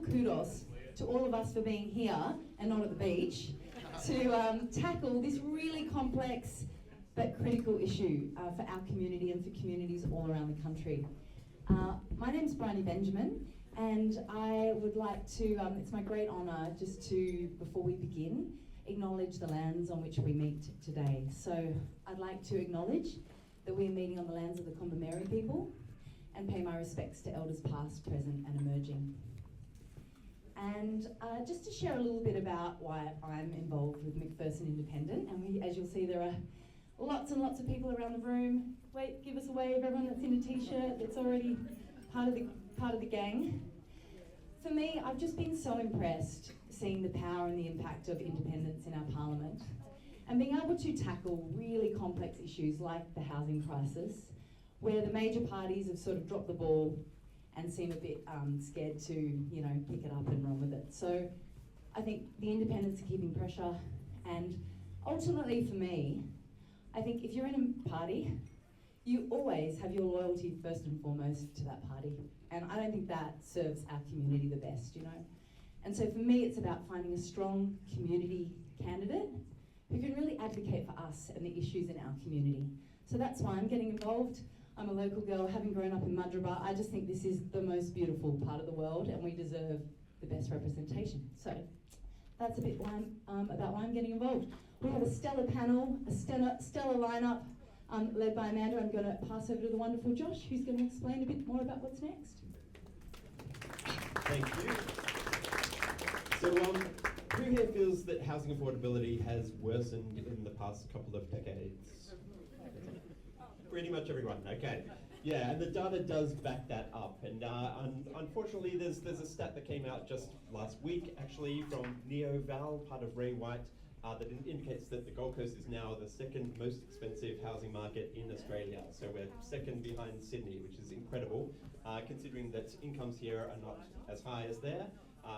kudos to all of us for being here and not at the beach to tackle this really complex but critical issue for our community and for communities all around the country. My name's Bryony Benjamin, and I would like to, it's my great honour just to, before we begin, acknowledge the lands on which we meet today. So I'd like to acknowledge that we're meeting on the lands of the Kombumerri people and pay my respects to elders past, present and emerging. And just to share a little bit about why I'm involved with Macpherson Independent, and as you'll see there are lots and lots of people around the room. Wait, give us a wave, everyone that's in a t-shirt that's already part of the gang. For me, I've just been so impressed seeing the power and the impact of independents in our parliament and being able to tackle really complex issues like the housing crisis, where the major parties have sort of dropped the ball and seem a bit scared to, you know, pick it up and run with it. So I think the independents are keeping pressure, and ultimately for me, I think if you're in a party, you always have your loyalty first and foremost to that party. And I don't think that serves our community the best, you know. And so for me, it's about finding a strong community candidate who can really advocate for us and the issues in our community. So that's why I'm getting involved. I'm a local girl, having grown up in Madraba. I just think this is the most beautiful part of the world and we deserve the best representation. So that's a bit why about why I'm getting involved. We have a stellar panel, a stellar lineup led by Amanda. I'm going to pass over to the wonderful Josh, who's going to explain a bit more about what's next. Thank you. So who here feels that housing affordability has worsened in the past couple of decades? Pretty much everyone, okay. Yeah, and the data does back that up. And unfortunately, there's a stat that came out just last week, actually, from NeoVal, part of Ray White, that indicates that the Gold Coast is now the second most expensive housing market in Australia. So we're second behind Sydney, which is incredible, considering that incomes here are not as high as there.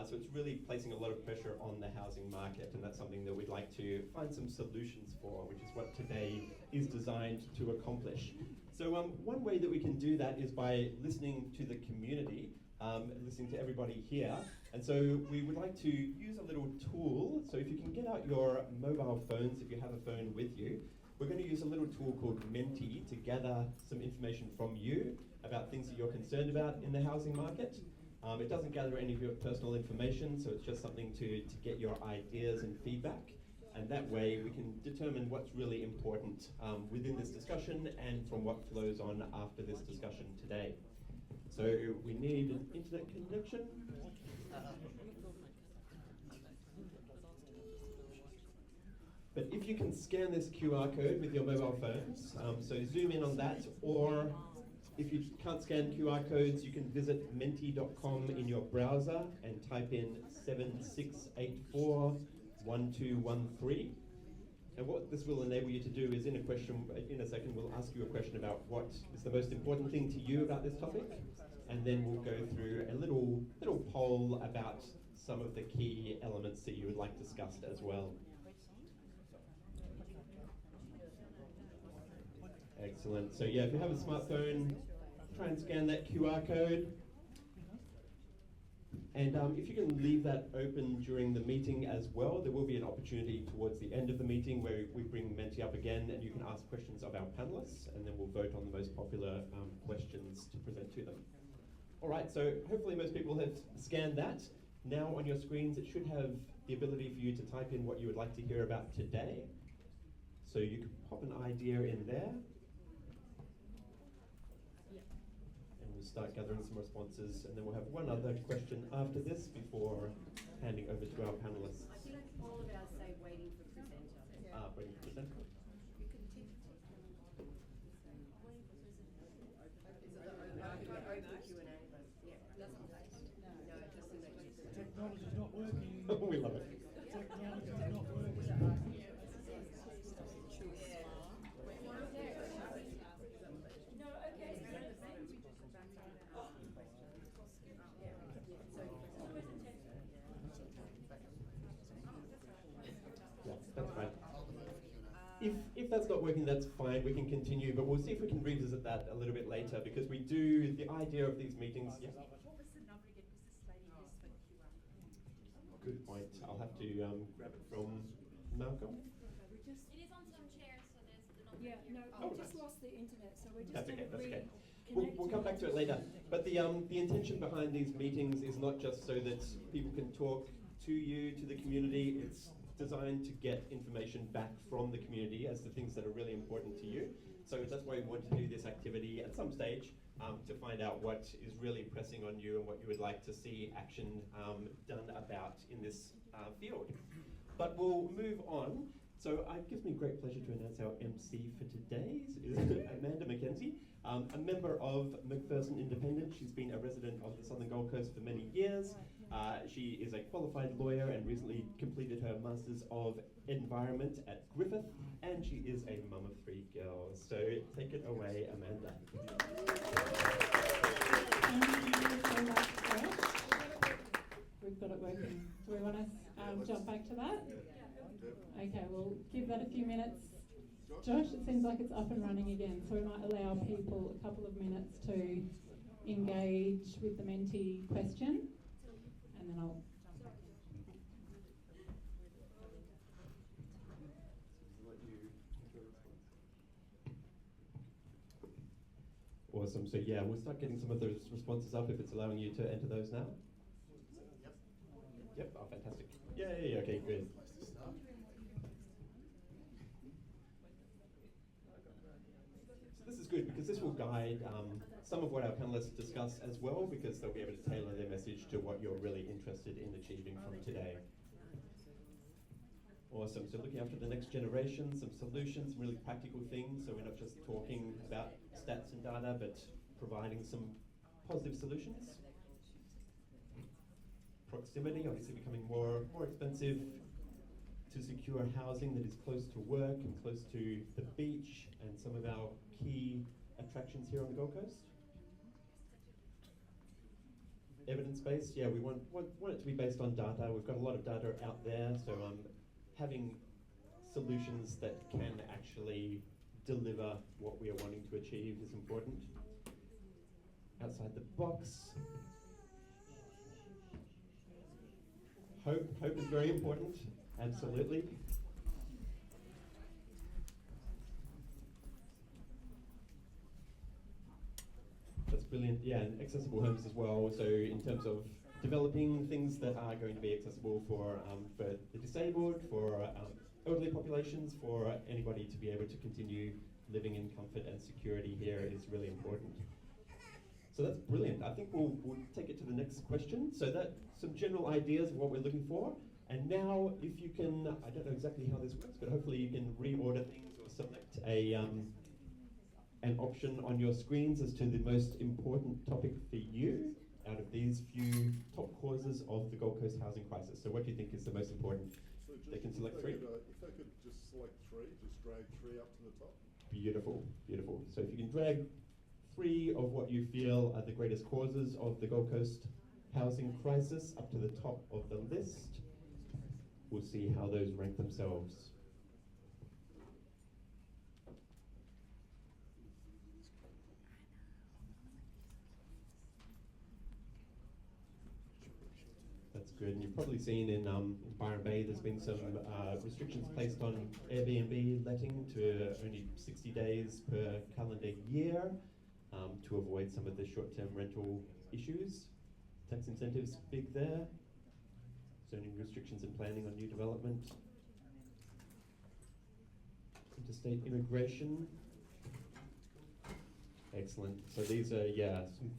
So it's really placing a lot of pressure on the housing market, and that's something that we'd like to find some solutions for, which is what today is designed to accomplish. So one way that we can do that is by listening to the community, listening to everybody here. And so we would like to use a little tool. So if you can get out your mobile phones, if you have a phone with you, we're going to use a little tool called Menti to gather some information from you about things that you're concerned about in the housing market. It doesn't gather any of your personal information, so it's just something to get your ideas and feedback. And that way we can determine what's really important within this discussion and from what flows on after this discussion today. So we need an internet connection. But if you can scan this QR code with your mobile phones, so zoom in on that, or if you can't scan QR codes, you can visit menti.com in your browser and type in 76841213. And what this will enable you to do is in a second, we'll ask you a question about what is the most important thing to you about this topic. And then we'll go through a little poll about some of the key elements that you would like discussed as well. Excellent. So yeah, if you have a smartphone, try and scan that QR code. And if you can leave that open during the meeting as well, there will be an opportunity towards the end of the meeting where we bring Menti up again and you can ask questions of our panelists, and then we'll vote on the most popular questions to present to them. All right, so hopefully most people have scanned that. Now on your screens, it should have the ability for you to type in what you would like to hear about today. So you can pop an idea in there. And we'll start gathering some responses, and then we'll have one other question after this before handing over to our panelists. I feel like all of ours say waiting for presenter. Waiting for presenter. You can tick. Is it the open Q&A? Yeah, doesn't face. No, it doesn't make. Technology's not working. We love it. Technology's not working. No, okay. Yeah, that's fine. If that's not working, that's fine. We can continue, but we'll see if we can revisit that a little bit later, because we do the idea of these meetings. Yeah. What was the number again? Because this lady has the QR point. I'll have to grab it from Malcolm. We just, It is on some chairs, so there's the number. yeah, no, Oh, we just nice. lost the internet, so we're just That's going okay, to that's okay. reconnect. We'll come back to it later. But the intention behind these meetings is not just so that people can talk to you, to the community. It's designed to get information back from the community as to things that are really important to you. So that's why we want to do this activity at some stage to find out what is really pressing on you and what you would like to see action done about in this field. But we'll move on. So it gives me great pleasure to announce our MC for today's is Amanda Mackenzie, a member of Macpherson Independent. She's been a resident of the Southern Gold Coast for many years. She is a qualified lawyer and recently completed her Masters of Environment at Griffith, and she is a mum of 3 girls. So take it away, Amanda. Thank you so much, Josh. We've got it working. Do we want to jump back to that? Okay, we'll give that a few minutes. Josh, it seems like it's up and running again, so we might allow people a couple of minutes to engage with the mentee question, and then I'll jump back in. Awesome. So yeah, we'll start getting some of those responses up if it's allowing you to enter those now. Yep. Oh, fantastic. Yay. Okay, good. So this is good because this will guide some of what our panelists discuss as well, because they'll be able to tailor their message to what you're really interested in achieving from today. Awesome. So looking after the next generation, some solutions, really practical things. So we're not just talking about stats and data, but providing some positive solutions. Proximity, obviously becoming more expensive to secure housing that is close to work and close to the beach and some of our key attractions here on the Gold Coast. Evidence-based, yeah, we want it to be based on data. We've got a lot of data out there, so having solutions that can actually deliver what we are wanting to achieve is important. Outside the box. Hope is very important, absolutely. That's brilliant, yeah, and accessible homes as well. So in terms of developing things that are going to be accessible for the disabled, for elderly populations, for anybody to be able to continue living in comfort and security here is really important. So that's brilliant. I think we'll take it to the next question. So that's some general ideas of what we're looking for. And now if you can, I don't know exactly how this works, but hopefully you can reorder things or select an option on your screens as to the most important topic for you out of these few top causes of the Gold Coast housing crisis. So what do you think is the most important? So They can select three. if they could just select three, just drag three up to the top. Beautiful, beautiful. So if you can drag 3 of what you feel are the greatest causes of the Gold Coast housing crisis up to the top of the list, we'll see how those rank themselves. That's good. And you've probably seen in Byron Bay there's been some restrictions placed on Airbnb letting to only 60 days per calendar year to avoid some of the short-term rental issues. Tax incentives big there. Zoning restrictions and planning on new development. Interstate immigration. Excellent. So these are, yeah, some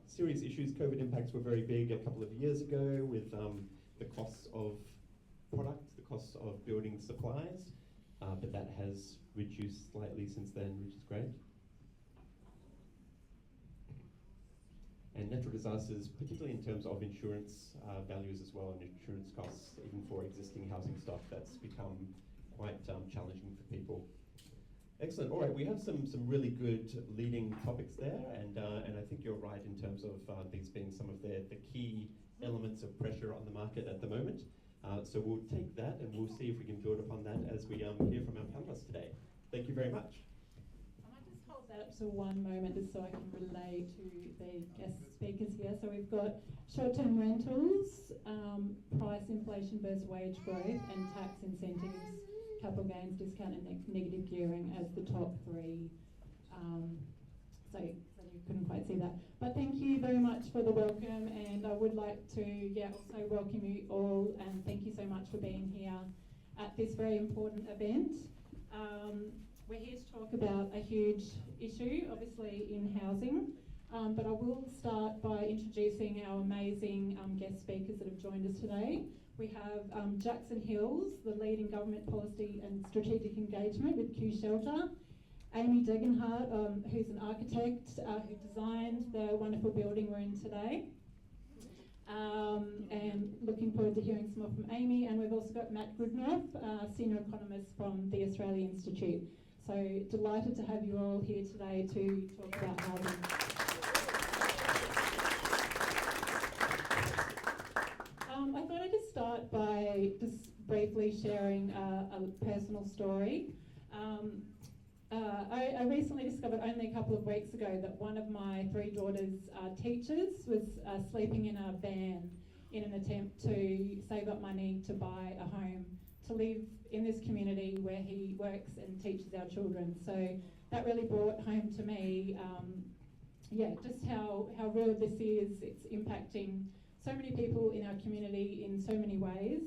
serious issues. COVID impacts were very big a couple of years ago with the costs of product, the costs of building supplies, but that has reduced slightly since then, which is great. And natural disasters, particularly in terms of insurance values as well, and insurance costs, even for existing housing stock, that's become quite challenging for people. Excellent. All right, we have some really good leading topics there, and I think you're right in terms of these being some of the key elements of pressure on the market at the moment. So we'll take that and we'll see if we can build upon that as we hear from our panelists today. Thank you very much. I might just hold that up to one moment just so I can relay to the guest speakers here. So we've got short-term rentals, price inflation versus wage growth, and tax incentives, capital gains discount, and negative gearing as the top three. So you couldn't quite see that. But thank you very much for the welcome, and I would like to also welcome you all, and thank you so much for being here at this very important event. We're here to talk about a huge issue, obviously in housing, but I will start by introducing our amazing guest speakers that have joined us today. We have Jackson Hills, the lead in government policy and strategic engagement with Q Shelter. Amy Degenhardt, who's an architect who designed the wonderful building we're in today. And looking forward to hearing some more from Amy. And we've also got Matt Goodenough, senior economist from the Australia Institute. So delighted to have you all here today to talk about housing. I thought I'd just start by just briefly sharing a personal story. I recently discovered only a couple of weeks ago that one of my three daughters' teachers was sleeping in a van in an attempt to save up money to buy a home to live in this community where he works and teaches our children. So that really brought home to me, just how real this is. It's impacting so many people in our community in so many ways.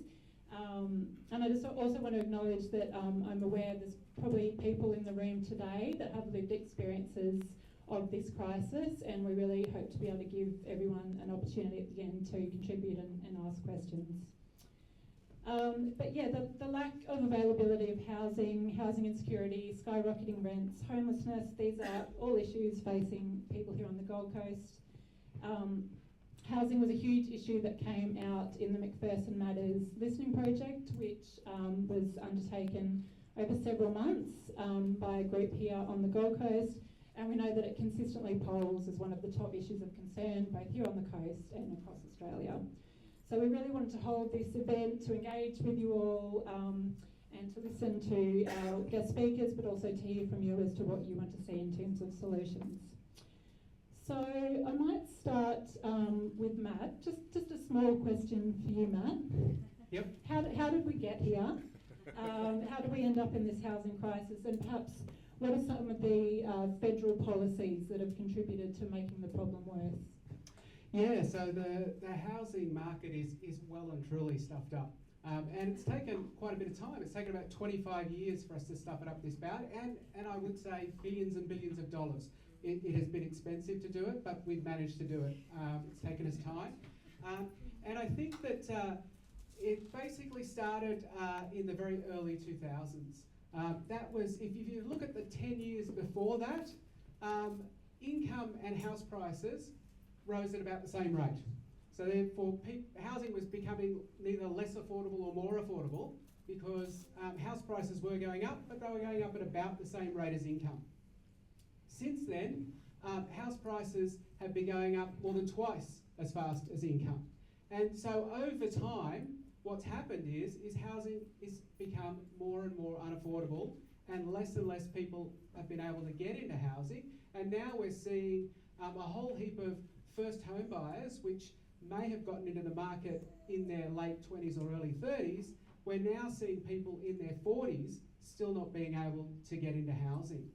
And I just also want to acknowledge that I'm aware there's probably people in the room today that have lived experiences of this crisis, and we really hope to be able to give everyone an opportunity at the end to contribute and ask questions. But yeah, the lack of availability of housing insecurity, skyrocketing rents, homelessness, these are all issues facing people here on the Gold Coast. Housing was a huge issue that came out in the Macpherson Matters listening project, which was undertaken over several months by a group here on the Gold Coast, and we know that it consistently polls as one of the top issues of concern both here on the coast and across Australia. So we really wanted to hold this event to engage with you all and to listen to our guest speakers, but also to hear from you as to what you want to see in terms of solutions. So I might start with Matt. Just a small question for you, Matt. Yep. How did we get here? How did we end up in this housing crisis? And perhaps what are some of the federal policies that have contributed to making the problem worse? Yeah, so the housing market is well and truly stuffed up. And it's taken quite a bit of time. It's taken about 25 years for us to stuff it up this bad, and I would say billions and billions of dollars. It has been expensive to do it, but we've managed to do it. It's taken us time. And I think that it basically started in the very early 2000s. That was, if you look at the 10 years before that, income and house prices rose at about the same rate. So therefore, housing was becoming neither less affordable or more affordable because house prices were going up, but they were going up at about the same rate as income. Since then, house prices have been going up more than twice as fast as income. And so over time, what's happened is housing has become more and more unaffordable, and less people have been able to get into housing. And now we're seeing a whole heap of first home buyers, which may have gotten into the market in their late 20s or early 30s. We're now seeing people in their 40s still not being able to get into housing.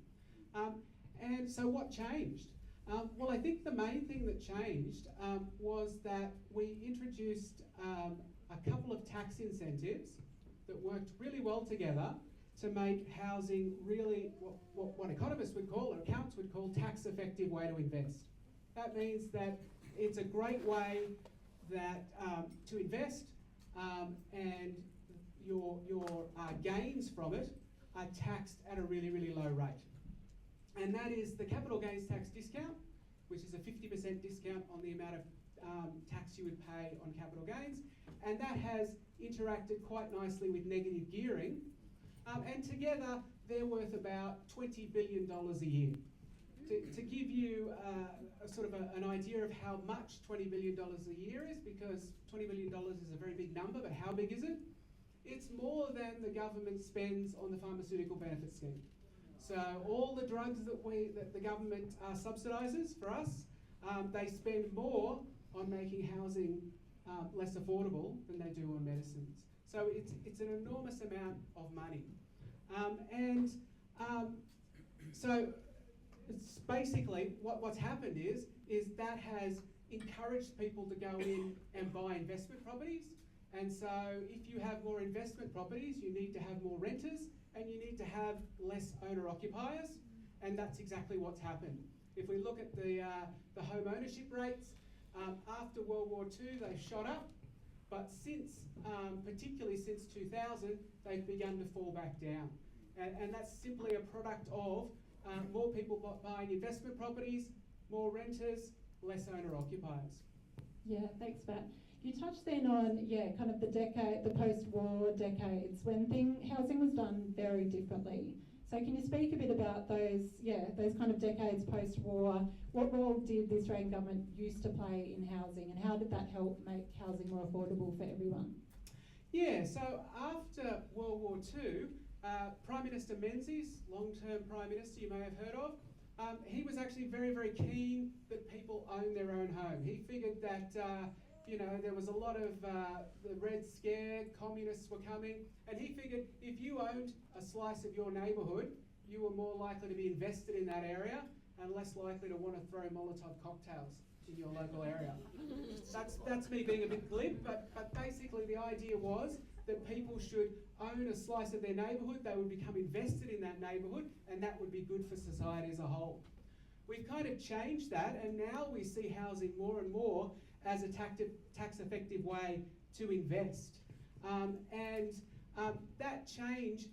And so what changed? Well, I think the main thing that changed was that we introduced a couple of tax incentives that worked really well together to make housing really what economists would call, or accountants would call, tax-effective way to invest. That means that it's a great way that to invest, and your gains from it are taxed at a really, really low rate. And that is the capital gains tax discount, which is a 50% discount on the amount of tax you would pay on capital gains. And that has interacted quite nicely with negative gearing. And together, they're worth about $20 billion a year. To give you an idea of how much $20 billion a year is, because $20 billion is a very big number, but how big is it? It's more than the government spends on the pharmaceutical benefit scheme. So all the drugs that the government subsidises for us, they spend more on making housing less affordable than they do on medicines. So it's an enormous amount of money. So it's basically what's happened is that has encouraged people to go in and buy investment properties. And so if you have more investment properties, you need to have more renters and you need to have less owner-occupiers. And that's exactly what's happened. If we look at the home ownership rates, after World War II, they shot up. But since, particularly since 2000, they've begun to fall back down. And that's simply a product of more people buying investment properties, more renters, less owner-occupiers. Yeah, thanks, Matt. You touched then on, kind of the post-war decades when housing was done very differently. So can you speak a bit about those kind of decades post-war? What role did the Australian government used to play in housing, and how did that help make housing more affordable for everyone? Yeah, so after World War II, Prime Minister Menzies, long-term Prime Minister you may have heard of, he was actually very, very keen that people own their own home. He figured that there was a lot of the Red Scare, communists were coming, and he figured if you owned a slice of your neighbourhood, you were more likely to be invested in that area and less likely to want to throw Molotov cocktails in your local area. That's me being a bit glib, but basically the idea was that people should own a slice of their neighbourhood, they would become invested in that neighbourhood, and that would be good for society as a whole. We've kind of changed that, and now we see housing more and more as a tax-effective way to invest. That change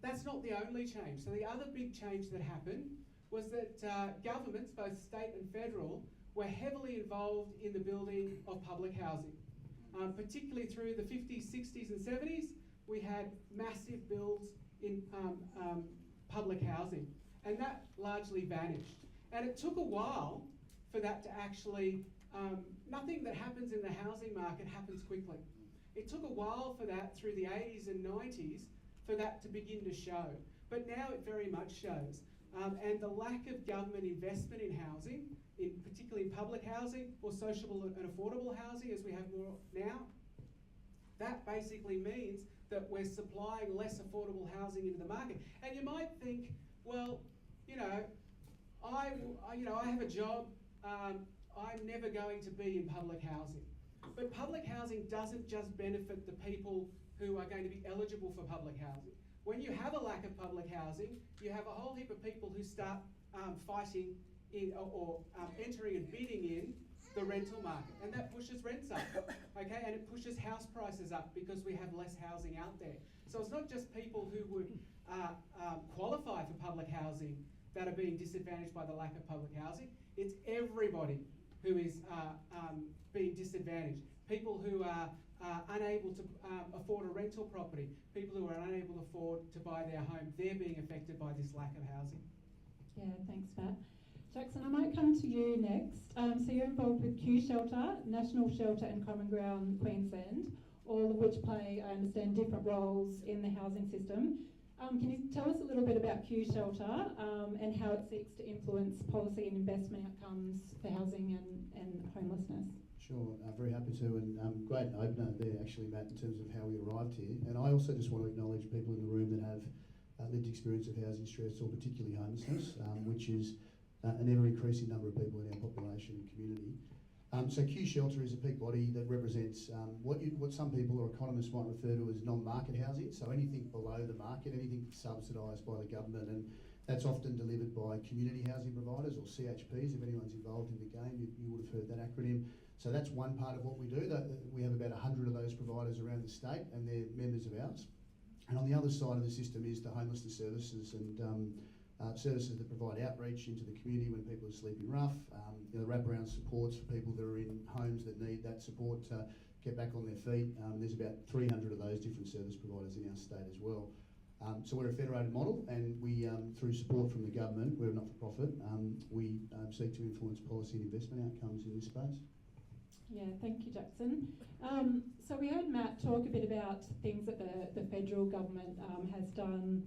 that's not the only change. So the other big change that happened was that governments, both state and federal, were heavily involved in the building of public housing. Particularly through the 50s, 60s and 70s, we had massive builds in public housing, and that largely vanished. And it took a while for that to actually, nothing that happens in the housing market happens quickly. It took a while for that through the 80s and 90s for that to begin to show, but now it very much shows. And the lack of government investment in housing, particularly in public housing or sociable and affordable housing as we have more now, that basically means that we're supplying less affordable housing into the market. And you might think, well, I have a job, I'm never going to be in public housing. But public housing doesn't just benefit the people who are going to be eligible for public housing. When you have a lack of public housing, you have a whole heap of people who start fighting in or entering and bidding in the rental market, and that pushes rents up, okay? And it pushes house prices up because we have less housing out there. So it's not just people who would qualify for public housing that are being disadvantaged by the lack of public housing. It's everybody who is being disadvantaged. People who are unable to afford a rental property, people who are unable to afford to buy their home, they're being affected by this lack of housing. Yeah, thanks, Matt. Jackson, I might come to you next. So you're involved with Q Shelter, National Shelter and Common Ground Queensland, all of which play, I understand, different roles in the housing system. Can you tell us a little bit about Q Shelter and how it seeks to influence policy and investment outcomes for housing and homelessness? Sure, very happy to, and great opener there actually, Matt, in terms of how we arrived here. And I also just want to acknowledge people in the room that have lived experience of housing stress, or particularly homelessness, which is an ever-increasing number of people in our population and community. So Q Shelter is a peak body that represents what some people or economists might refer to as non-market housing, so anything below the market, anything subsidised by the government, and that's often delivered by community housing providers, or CHPs. If anyone's involved in the game, you would have heard that acronym. So that's one part of what we do. We have about 100 of those providers around the state, and they're members of ours. And on the other side of the system is the homelessness services and services that provide outreach into the community when people are sleeping rough, wraparound supports for people that are in homes that need that support to get back on their feet. There's about 300 of those different service providers in our state as well. So we're a federated model, and we, through support from the government, we're a not-for-profit, we seek to influence policy and investment outcomes in this space. Yeah, thank you, Jackson. So we heard Matt talk a bit about things that the federal government has done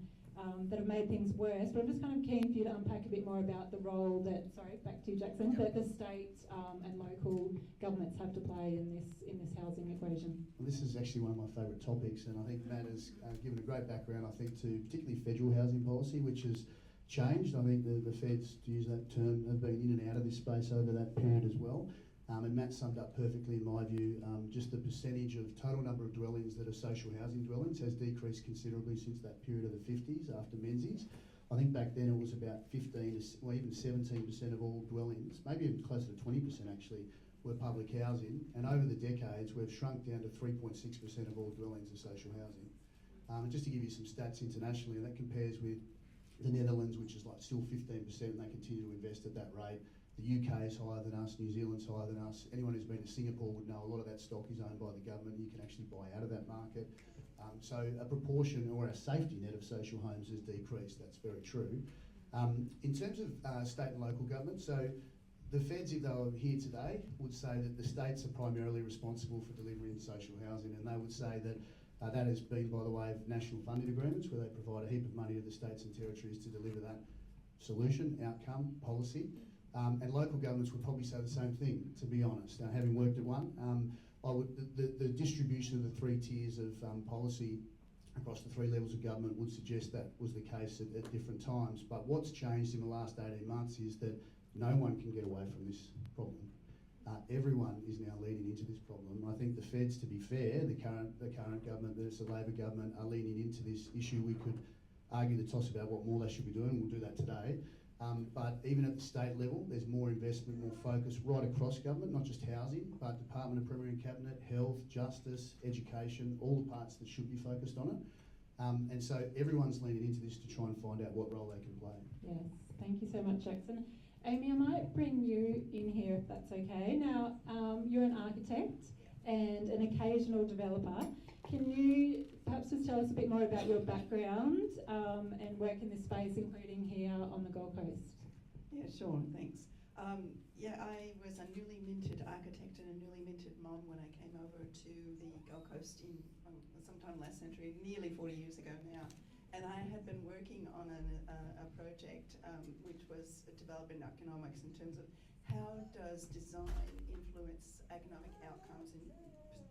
that have made things worse. But I'm just kind of keen for you to unpack a bit more about the role that, sorry, back to you, Jackson, that the state and local governments have to play in this housing equation. Well, this is actually one of my favourite topics, and I think Matt has given a great background, I think, to particularly federal housing policy, which has changed. I think the feds, to use that term, have been in and out of this space over that period as well. And Matt summed up perfectly, in my view, just the percentage of total number of dwellings that are social housing dwellings has decreased considerably since that period of the 50s after Menzies. I think back then it was about 15 or even 17% of all dwellings, maybe even closer to 20% actually, were public housing. And over the decades, we've shrunk down to 3.6% of all dwellings are social housing. And just to give you some stats internationally, and that compares with the Netherlands, which is like still 15%, and they continue to invest at that rate. The UK is higher than us, New Zealand's higher than us. Anyone who's been to Singapore would know a lot of that stock is owned by the government. You can actually buy out of that market. So a proportion or a safety net of social homes has decreased, that's very true. In terms of state and local government, so the feds, if they were here today, would say that the states are primarily responsible for delivering social housing, and they would say that that has been by the way of national funding agreements where they provide a heap of money to the states and territories to deliver that solution, outcome, policy. And local governments would probably say the same thing, to be honest. Now, having worked at one, the distribution of the 3 tiers of policy across the 3 levels of government would suggest that was the case at different times. But what's changed in the last 18 months is that no one can get away from this problem. Everyone is now leaning into this problem. I think the feds, to be fair, the current government, that's the Labor government, are leaning into this issue. We could argue the toss about what more they should be doing. We'll do that today. But even at the state level, there's more investment, more focus right across government, not just housing, but Department of Premier and Cabinet, health, justice, education, all the parts that should be focused on it. And so everyone's leaning into this to try and find out what role they can play. Yes, thank you so much, Jackson. Amy, I might bring you in here if that's okay. Now, you're an architect and an occasional developer. Can you perhaps just tell us a bit more about your background and work in this space, including here on the Gold Coast? Yeah, sure, thanks. I was a newly minted architect and a newly minted mum when I came over to the Gold Coast in sometime last century, nearly 40 years ago now. And I had been working on a project which was developing economics in terms of how does design influence economic outcomes,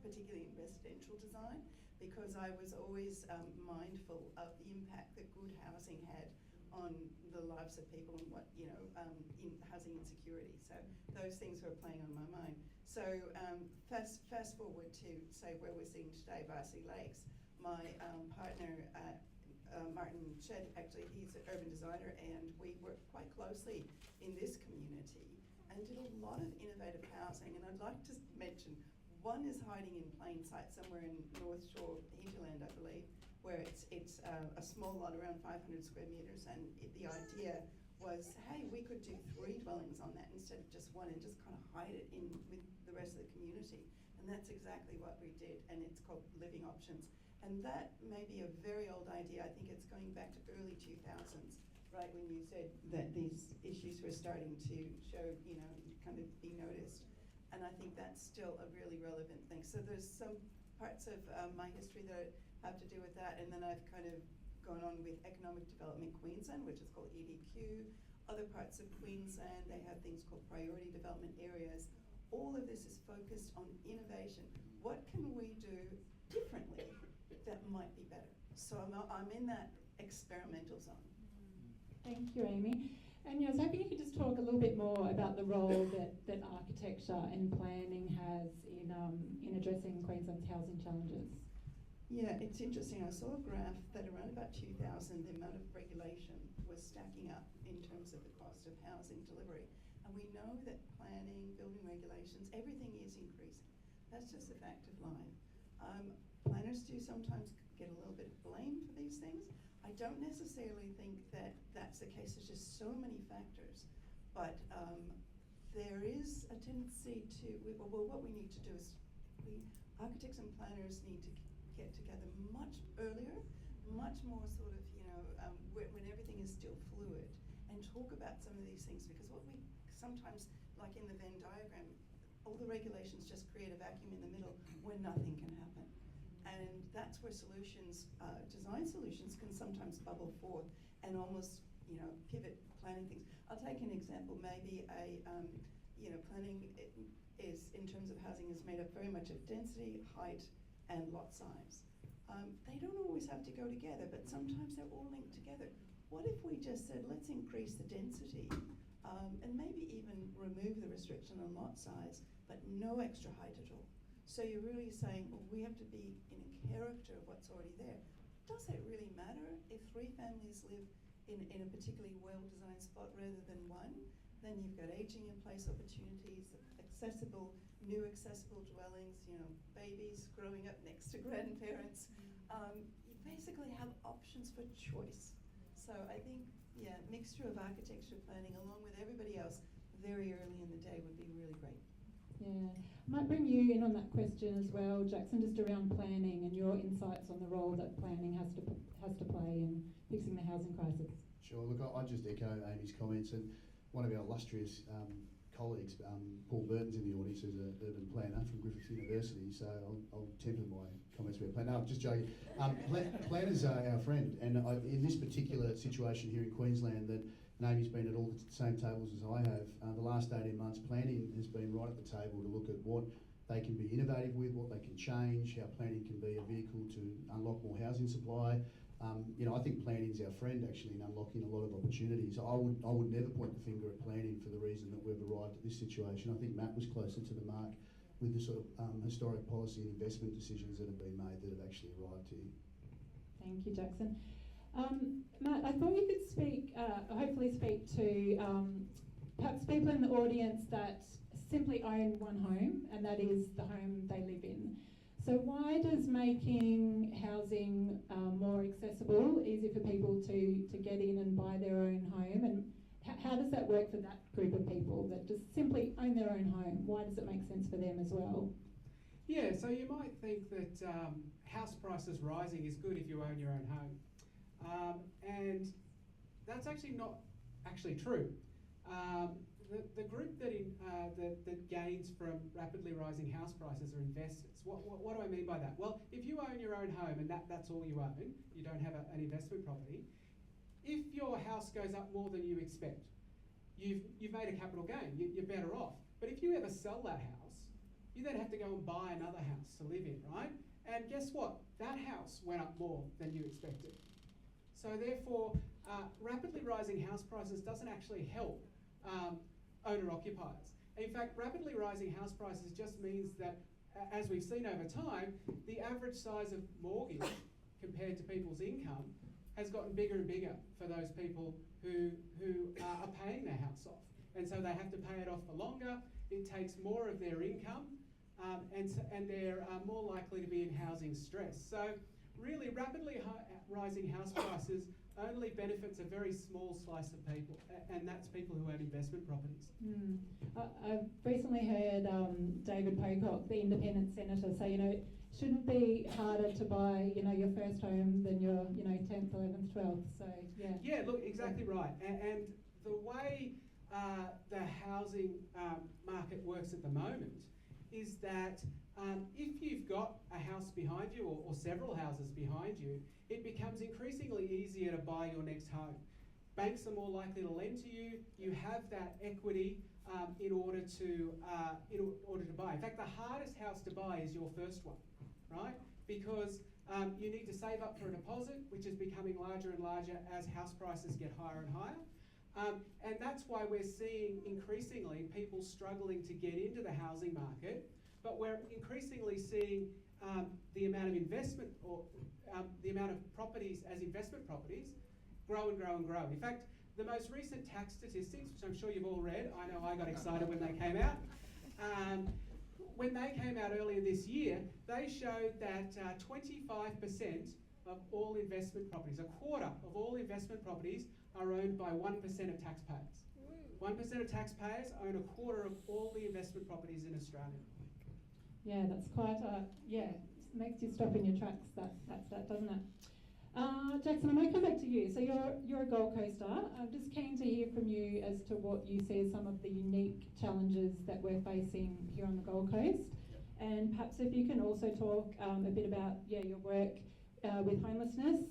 particularly in residential design, because I was always mindful of the impact that good housing had on the lives of people and what, in housing insecurity. So those things were playing on my mind. So fast forward to say where we're sitting today, Varsity Lakes. My partner, Martin Shedd, actually, he's an urban designer, and we work quite closely in this community and did a lot of innovative housing. And I'd like to mention, one is hiding in plain sight somewhere in North Shore hinterland, I believe, where it's a small lot around 500 square metres, and the idea was, hey, we could do 3 dwellings on that instead of just 1, and just kind of hide it in with the rest of the community. And that's exactly what we did, and it's called Living Options. And that may be a very old idea. I think it's going back to early 2000s, right, when you said that these issues were starting to show, kind of be noticed. And I think that's still a really relevant thing. So there's some parts of my history that have to do with that, and then I've kind of gone on with Economic Development Queensland, which is called EDQ. Other parts of Queensland, they have things called priority development areas. All of this is focused on innovation. What can we do differently that might be better? So I'm in that experimental zone. Thank you, Amy. And I was hoping you could just talk a little bit more about the role that architecture and planning has in addressing Queensland's housing challenges. Yeah, it's interesting. I saw a graph that around about 2000, the amount of regulation was stacking up in terms of the cost of housing delivery. And we know that planning, building regulations, everything is increasing. That's just a fact of life. Planners do sometimes get a little bit of blame for these things. I don't necessarily think that that's the case. There's just so many factors. But there is a tendency to, what we need to do is, architects and planners need to get together much earlier, much more sort of, when everything is still fluid, and talk about some of these things, because what we sometimes, like in the Venn diagram, all the regulations just create a vacuum in the middle where nothing can happen. And that's where solutions, design solutions can sometimes bubble forth and almost, pivot planning things. I'll take an example. Maybe planning is, in terms of housing, is made up very much of density, height, and lot size. They don't always have to go together, but sometimes they're all linked together. What if we just said, let's increase the density, and maybe even remove the restriction on lot size, but no extra height at all? So you're really saying, well, we have to be in character of what's already there. Does it really matter if 3 families live in a particularly well-designed spot rather than one? Then you've got aging in place opportunities, new accessible dwellings, babies growing up next to grandparents. You basically have options for choice. So I think, mixture of architecture planning along with everybody else very early in the day would be really great. Yeah, I might bring you in on that question as well, Jackson, just around planning and your insights on the role that planning has to play in fixing the housing crisis. Sure, look, I just echo Amy's comments, and one of our illustrious colleagues, Paul Burton's in the audience, who's an urban planner from Griffith University, so I'll temper my comments about planning. No, I'm just joking. Planners are our friend, and in this particular situation here in Queensland, that Amy's been at all the same tables as I have, the last 18 months, planning has been right at the table to look at what they can be innovative with, what they can change, how planning can be a vehicle to unlock more housing supply. I think planning's our friend actually in unlocking a lot of opportunities. I would never point the finger at planning for the reason that we've arrived at this situation. I think Matt was closer to the mark with the sort of historic policy and investment decisions that have been made that have actually arrived here. Thank you, Jackson. Matt, I thought you could hopefully speak to perhaps people in the audience that simply own one home, and that is the home they live in. So why does making housing more accessible, easier for people to get in and buy their own home, and how does that work for that group of people that just simply own their own home? Why does it make sense for them as well? Yeah, so you might think that house prices rising is good if you own your own home. And that's actually not actually true. The group that gains from rapidly rising house prices are investors. What do I mean by that? Well, if you own your own home and that's all you own, you don't have an investment property, if your house goes up more than you expect, you've made a capital gain, you're better off. But if you ever sell that house, you then have to go and buy another house to live in, right? And guess what? That house went up more than you expected. So therefore, rapidly rising house prices doesn't actually help owner-occupiers. In fact, rapidly rising house prices just means that, as we've seen over time, the average size of mortgage compared to people's income has gotten bigger and bigger for those people who are paying their house off. And so they have to pay it off for longer, it takes more of their income, and they're more likely to be in housing stress. So really, rapidly rising house prices only benefits a very small slice of people, and that's people who own investment properties. I've recently heard David Pocock, the independent senator, say, it shouldn't be harder to buy, your first home than your, 10th, 11th, 12th. So, yeah. Yeah, look, exactly right. And the way the housing market works at the moment is that if you've got a house behind you or several houses behind you, it becomes increasingly easier to buy your next home. Banks are more likely to lend to you. You have that equity in order to buy. In fact, the hardest house to buy is your first one, right? Because you need to save up for a deposit, which is becoming larger and larger as house prices get higher and higher. And that's why we're seeing increasingly people struggling to get into the housing market, but we're increasingly seeing the amount of investment or the amount of properties as investment properties grow and grow and grow. In fact, the most recent tax statistics, which I'm sure you've all read, I know I got excited when they came out. When they came out earlier this year, they showed that 25% of all investment properties, a quarter of all investment properties are owned by 1% of taxpayers. 1% of taxpayers own a quarter of all the investment properties in Australia. Yeah, that's quite makes you stop in your tracks, that stat, doesn't it? Jackson, I might come back to you. So you're a Gold Coaster. I'm just keen to hear from you as to what you see as some of the unique challenges that we're facing here on the Gold Coast. And perhaps if you can also talk a bit about your work with homelessness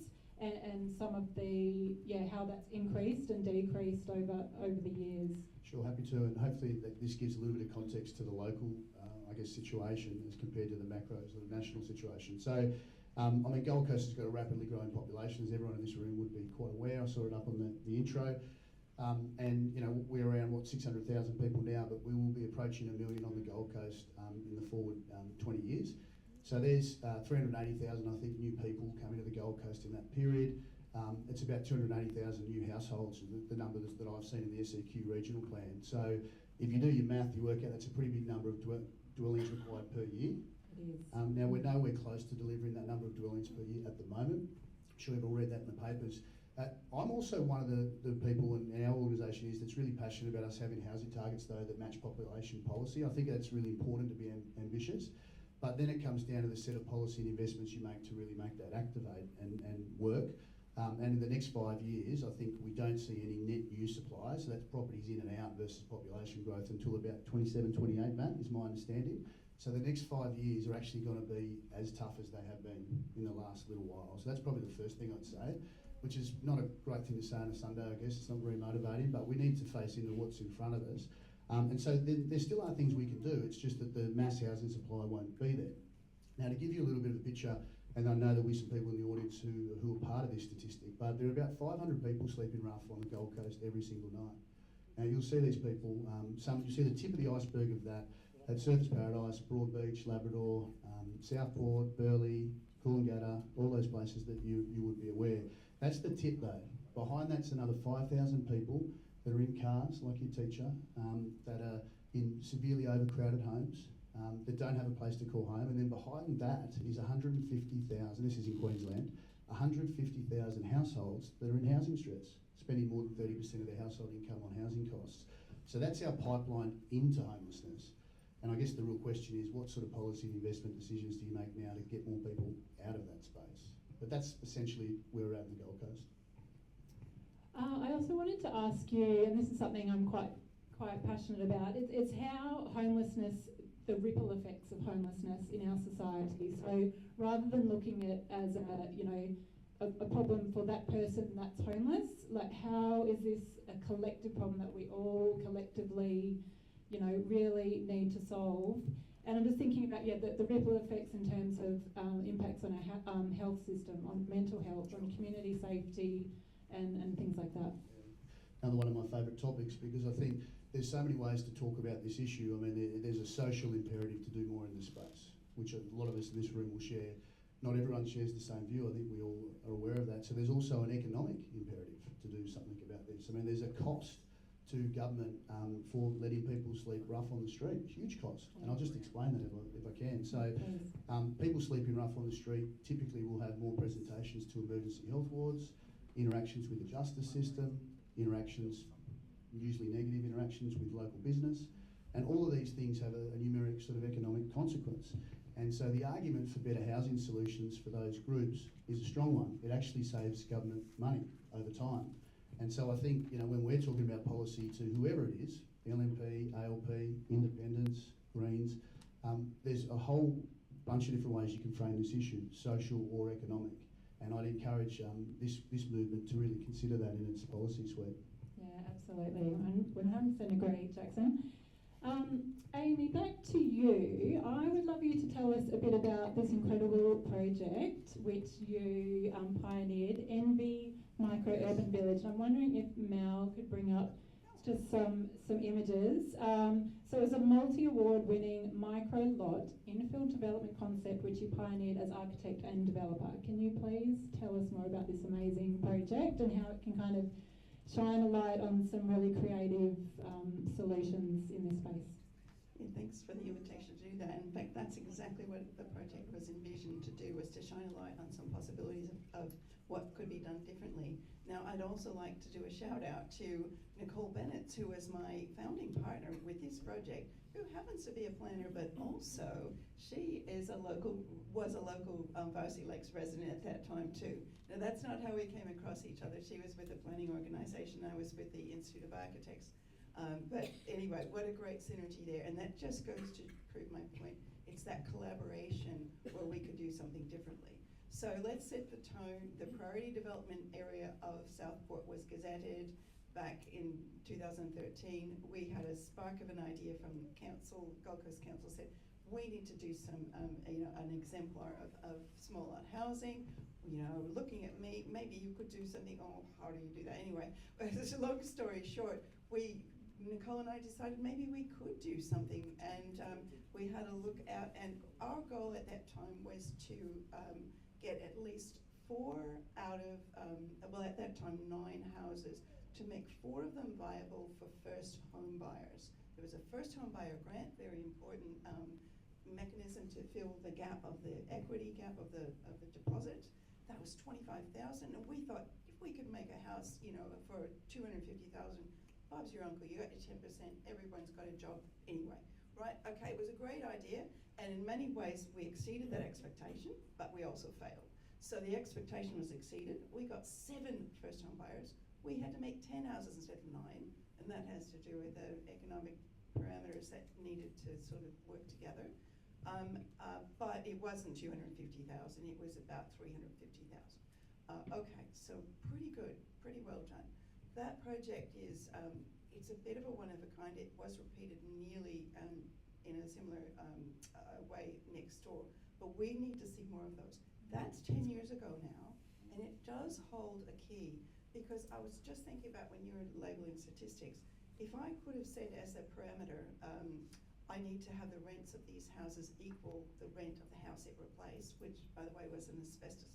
and some of the how that's increased and decreased over the years. Sure, happy to, and hopefully this gives a little bit of context to the local, situation as compared to the macro sort of national situation. So, Gold Coast has got a rapidly growing population, as everyone in this room would be quite aware. I saw it up on the intro. And we're around 600,000 people now, but we will be approaching 1 million on the Gold Coast in the forward 20 years. So there's 380,000, I think, new people coming to the Gold Coast in that period. It's about 280,000 new households, the number that I've seen in the SEQ regional plan. So if you do your math, you work out that's a pretty big number of dwellings required per year. It is. Now we're nowhere close to delivering that number of dwellings per year at the moment. I'm sure you've all read that in the papers. I'm also one of the people in our organisation that's really passionate about us having housing targets though that match population policy. I think that's really important to be ambitious, but then it comes down to the set of policy and investments you make to really make that activate and work. And in the next 5 years, I think we don't see any net new supply, so that's properties in and out versus population growth until about 27, 28, Matt, is my understanding. So the next 5 years are actually going to be as tough as they have been in the last little while. So that's probably the first thing I'd say, which is not a great thing to say on a Sunday, I guess. It's not very motivating, but we need to face into what's in front of us. And so there still are things we can do. It's just that the mass housing supply won't be there. Now, to give you a little bit of a picture, and I know there'll be some people in the audience who are part of this statistic, but there are about 500 people sleeping rough on the Gold Coast every single night. Now, you'll see these people, you'll see the tip of the iceberg of that at Surfers Paradise, Broadbeach, Labrador, Southport, Burleigh, Coolangatta, all those places that you would be aware. That's the tip though. Behind that's another 5,000 people that are in cars, like your teacher, that are in severely overcrowded homes, that don't have a place to call home. And then behind that is 150,000, this is in Queensland, 150,000 households that are in housing stress, spending more than 30% of their household income on housing costs. So that's our pipeline into homelessness. And I guess the real question is, what sort of policy and investment decisions do you make now to get more people out of that space? But that's essentially where we're at in the Gold Coast. I also wanted to ask you, and this is something I'm quite passionate about, it's how homelessness, the ripple effects of homelessness in our society. So rather than looking at it as a problem for that person that's homeless, like how is this a collective problem that we all collectively really need to solve? And I'm just thinking about the ripple effects in terms of impacts on our health system, on mental health, on community safety, and things like that. Another one of my favourite topics, because I think there's so many ways to talk about this issue. I mean, there's a social imperative to do more in this space, which a lot of us in this room will share. Not everyone shares the same view. I think we all are aware of that. So there's also an economic imperative to do something about this. I mean, there's a cost to government for letting people sleep rough on the street, huge cost. And I'll just explain that if I can. So people sleeping rough on the street typically will have more presentations to emergency health wards, interactions with the justice system, interactions, usually negative interactions with local business. And all of these things have a numeric sort of economic consequence. And so the argument for better housing solutions for those groups is a strong one. It actually saves government money over time. And so I think, when we're talking about policy to whoever it is, the LNP, ALP, independents, Greens, there's a whole bunch of different ways you can frame this issue, social or economic. And I'd encourage this movement to really consider that in its policy suite. Yeah, absolutely. I 100% agree, Jackson. Amy, back to you. I would love you to tell us a bit about this incredible project which you pioneered, Envy Micro-Urban Village. I'm wondering if Mel could bring up just some images. So it was a multi-award winning micro-lot infill development concept which you pioneered as architect and developer. Can you please tell us more about this amazing project and how it can kind of shine a light on some really creative solutions in this space? Yeah, thanks for the invitation to do that. In fact, that's exactly what the project was envisioned to do, was to shine a light on some possibilities of what could be done differently. Now, I'd also like to do a shout out to Nicole Bennett, who was my founding partner with this project, who happens to be a planner, but also she was a local Varsity Lakes resident at that time too. Now, that's not how we came across each other. She was with the planning organization, I was with the Institute of Architects. But anyway, what a great synergy there. And that just goes to prove my point. It's that collaboration where we could do something differently. So let's set the tone. The priority development area of Southport was gazetted back in 2013. We had a spark of an idea from council, Gold Coast Council said, we need to do some, an exemplar of small lot housing. Looking at me, maybe you could do something. Oh, how do you do that? Anyway, long story short, Nicole and I decided maybe we could do something, and we had a look out, and our goal at that time was to get at least 4 out of, at that time 9 houses, to make 4 of them viable for first home buyers. There was a first home buyer grant, very important mechanism to fill the gap of the equity gap of the deposit. That was $25,000, and we thought if we could make a house, for $250,000, Bob's your uncle, you got your 10%, everyone's got a job anyway, right? Okay, it was a great idea, and in many ways we exceeded that expectation, but we also failed. So the expectation was exceeded. We got 7 first home buyers. We had to make 10 houses instead of 9, and that has to do with the economic parameters that needed to sort of work together. But it wasn't $250,000, it was about $350,000. Okay, so pretty good, pretty well done. That project is, it's a bit of a one of a kind. It was repeated nearly in a similar way next door, but we need to see more of those. That's 10 years ago now, and it does hold a key, because I was just thinking about when you were labeling statistics, if I could have said as a parameter, I need to have the rents of these houses equal the rent of the house it replaced, which by the way was an asbestos,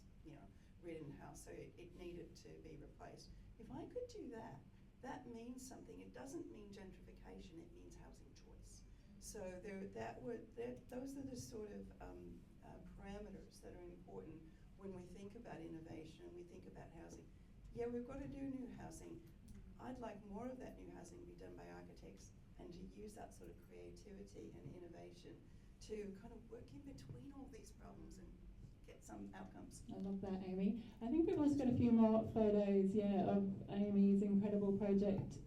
ridden house, so it needed to be replaced. If I could do that, that means something. It doesn't mean gentrification, it means housing choice. So those are the sort of parameters that are important when we think about innovation and we think about housing. Yeah, we've got to do new housing. I'd like more of that new housing to be done by architects, and to use that sort of creativity and innovation to kind of work in between all these problems and get some outcomes. I love that, Amy. I think we've also got a few more photos, of Amy's incredible project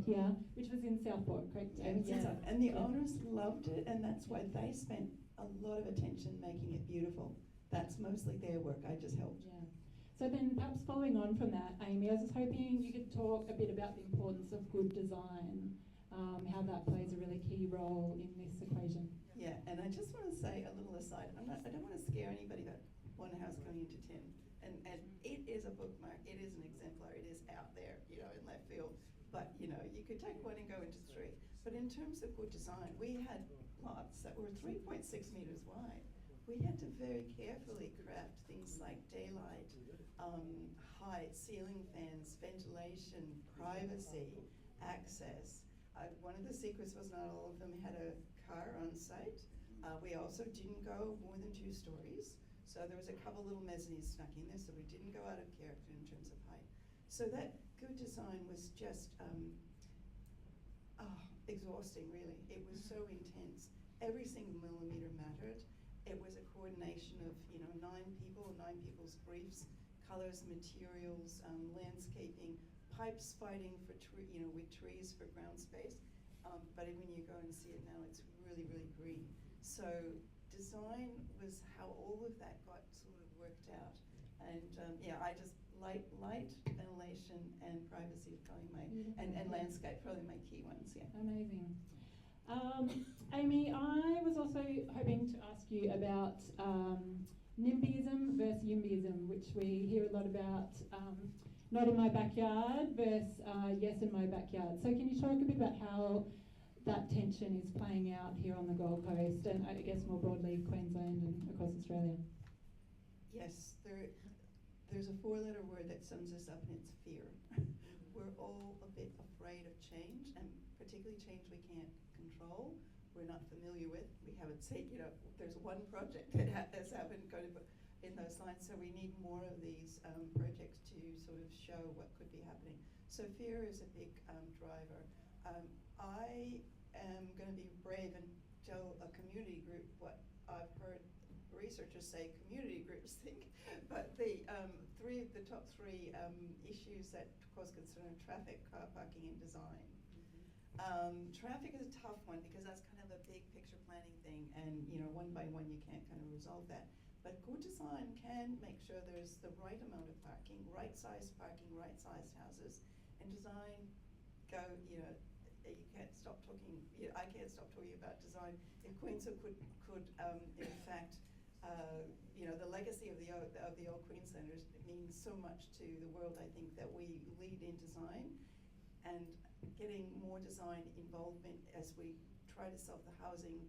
here, which was in Southport, correct, Amy? Yeah. And the owners loved it, and that's why they spent a lot of attention making it beautiful. That's mostly their work, I just helped. Yeah. So then perhaps following on from that, Amy, I was just hoping you could talk a bit about the importance of good design, how that plays a really key role in this equation. Yeah, and I just want to say a little aside. I don't want to scare anybody about one house going into 10. And it is a bookmark, it is an exemplar, it is out there, in left field. But, you could take one and go into 3. But in terms of good design, we had plots that were 3.6 meters wide. We had to very carefully craft things like daylight, height, ceiling fans, ventilation, privacy, access. One of the secrets was not all of them had a car on site. We also didn't go more than 2 stories. So there was a couple little mezzanines snuck in there, so we didn't go out of character in terms of height. So that good design was just exhausting, really. It was so intense. Every single millimeter mattered. It was a coordination of 9 people, 9 people's briefs, colors, materials, landscaping, pipes fighting for with trees for ground space. But when you go and see it now, it's really, really green. So design was how all of that got sort of worked out. And I just light, ventilation, and privacy is probably my, and landscape probably my key ones. Yeah. Amazing. Amy, I was also hoping to ask you about NIMBYism versus YIMBYism, which we hear a lot about. Not in my backyard versus yes in my backyard. So can you talk a bit about how that tension is playing out here on the Gold Coast and I guess more broadly Queensland and across Australia? Yes, there's a 4-letter word that sums us up, and it's fear. We're all a bit afraid of change, and particularly change we can't control, we're not familiar with. We haven't seen, there's one project that has happened in those lines, so we need more of these projects to sort of show what could be happening. So fear is a big driver. I am going to be brave and tell a community group what I've heard researchers say community groups think, but the top three issues that cause concern are traffic, car parking, and design. Traffic is a tough one because that's kind of a big picture planning thing, and one by one you can't kind of resolve that. But good design can make sure there's the right amount of parking, right sized houses, and design you can't stop talking. I can't stop talking about design. If Queensland could in fact, the legacy of the old Queen Centres means so much to the world. I think that we lead in design, and getting more design involvement as we try to solve the housing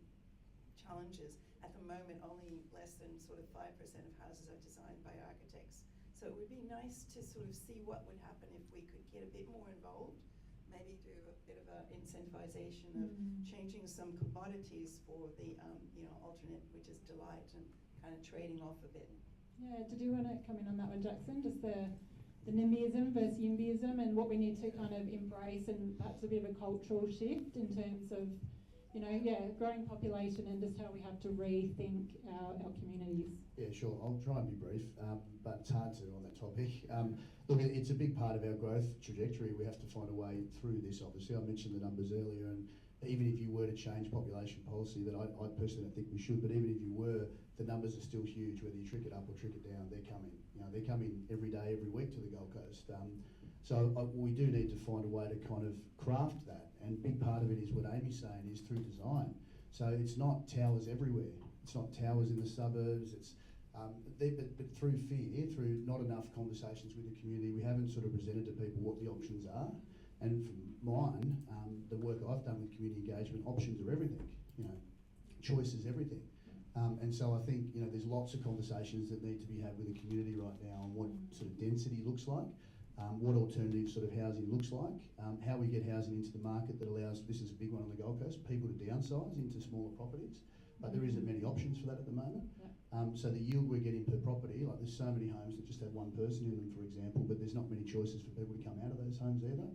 challenges. At the moment, only less than sort of 5% of houses are designed by architects. So it would be nice to sort of see what would happen if we could get a bit more involved, maybe do a bit of an incentivization of changing some commodities for the alternate, which is delight, and kind of trading off a bit. Yeah, did you want to come in on that one, Jackson? Just the NIMBYism versus YIMBYism, and what we need to kind of embrace, and perhaps a bit of a cultural shift in terms of, growing population, and just how we have to rethink our communities. Yeah, sure. I'll try and be brief, but it's hard to on that topic. Look, it's a big part of our growth trajectory. We have to find a way through this, obviously. I mentioned the numbers earlier, and even if you were to change population policy, that I personally don't think we should, but even if you were, the numbers are still huge, whether you trick it up or trick it down, they're coming. They're coming every day, every week to the Gold Coast. So we do need to find a way to kind of craft that, and a big part of it is what Amy's saying, is through design. So it's not towers everywhere. It's not towers in the suburbs. It's but through fear, through not enough conversations with the community, we haven't sort of presented to people what the options are. And from mine, the work I've done with community engagement, options are everything. Choice is everything. And so I think there's lots of conversations that need to be had with the community right now on what sort of density looks like, what alternative sort of housing looks like, how we get housing into the market that allows, this is a big one on the Gold Coast, people to downsize into smaller properties. But there isn't many options for that at the moment. So the yield we're getting per property, like there's so many homes that just have one person in them, for example, but there's not many choices for people to come out of those homes either.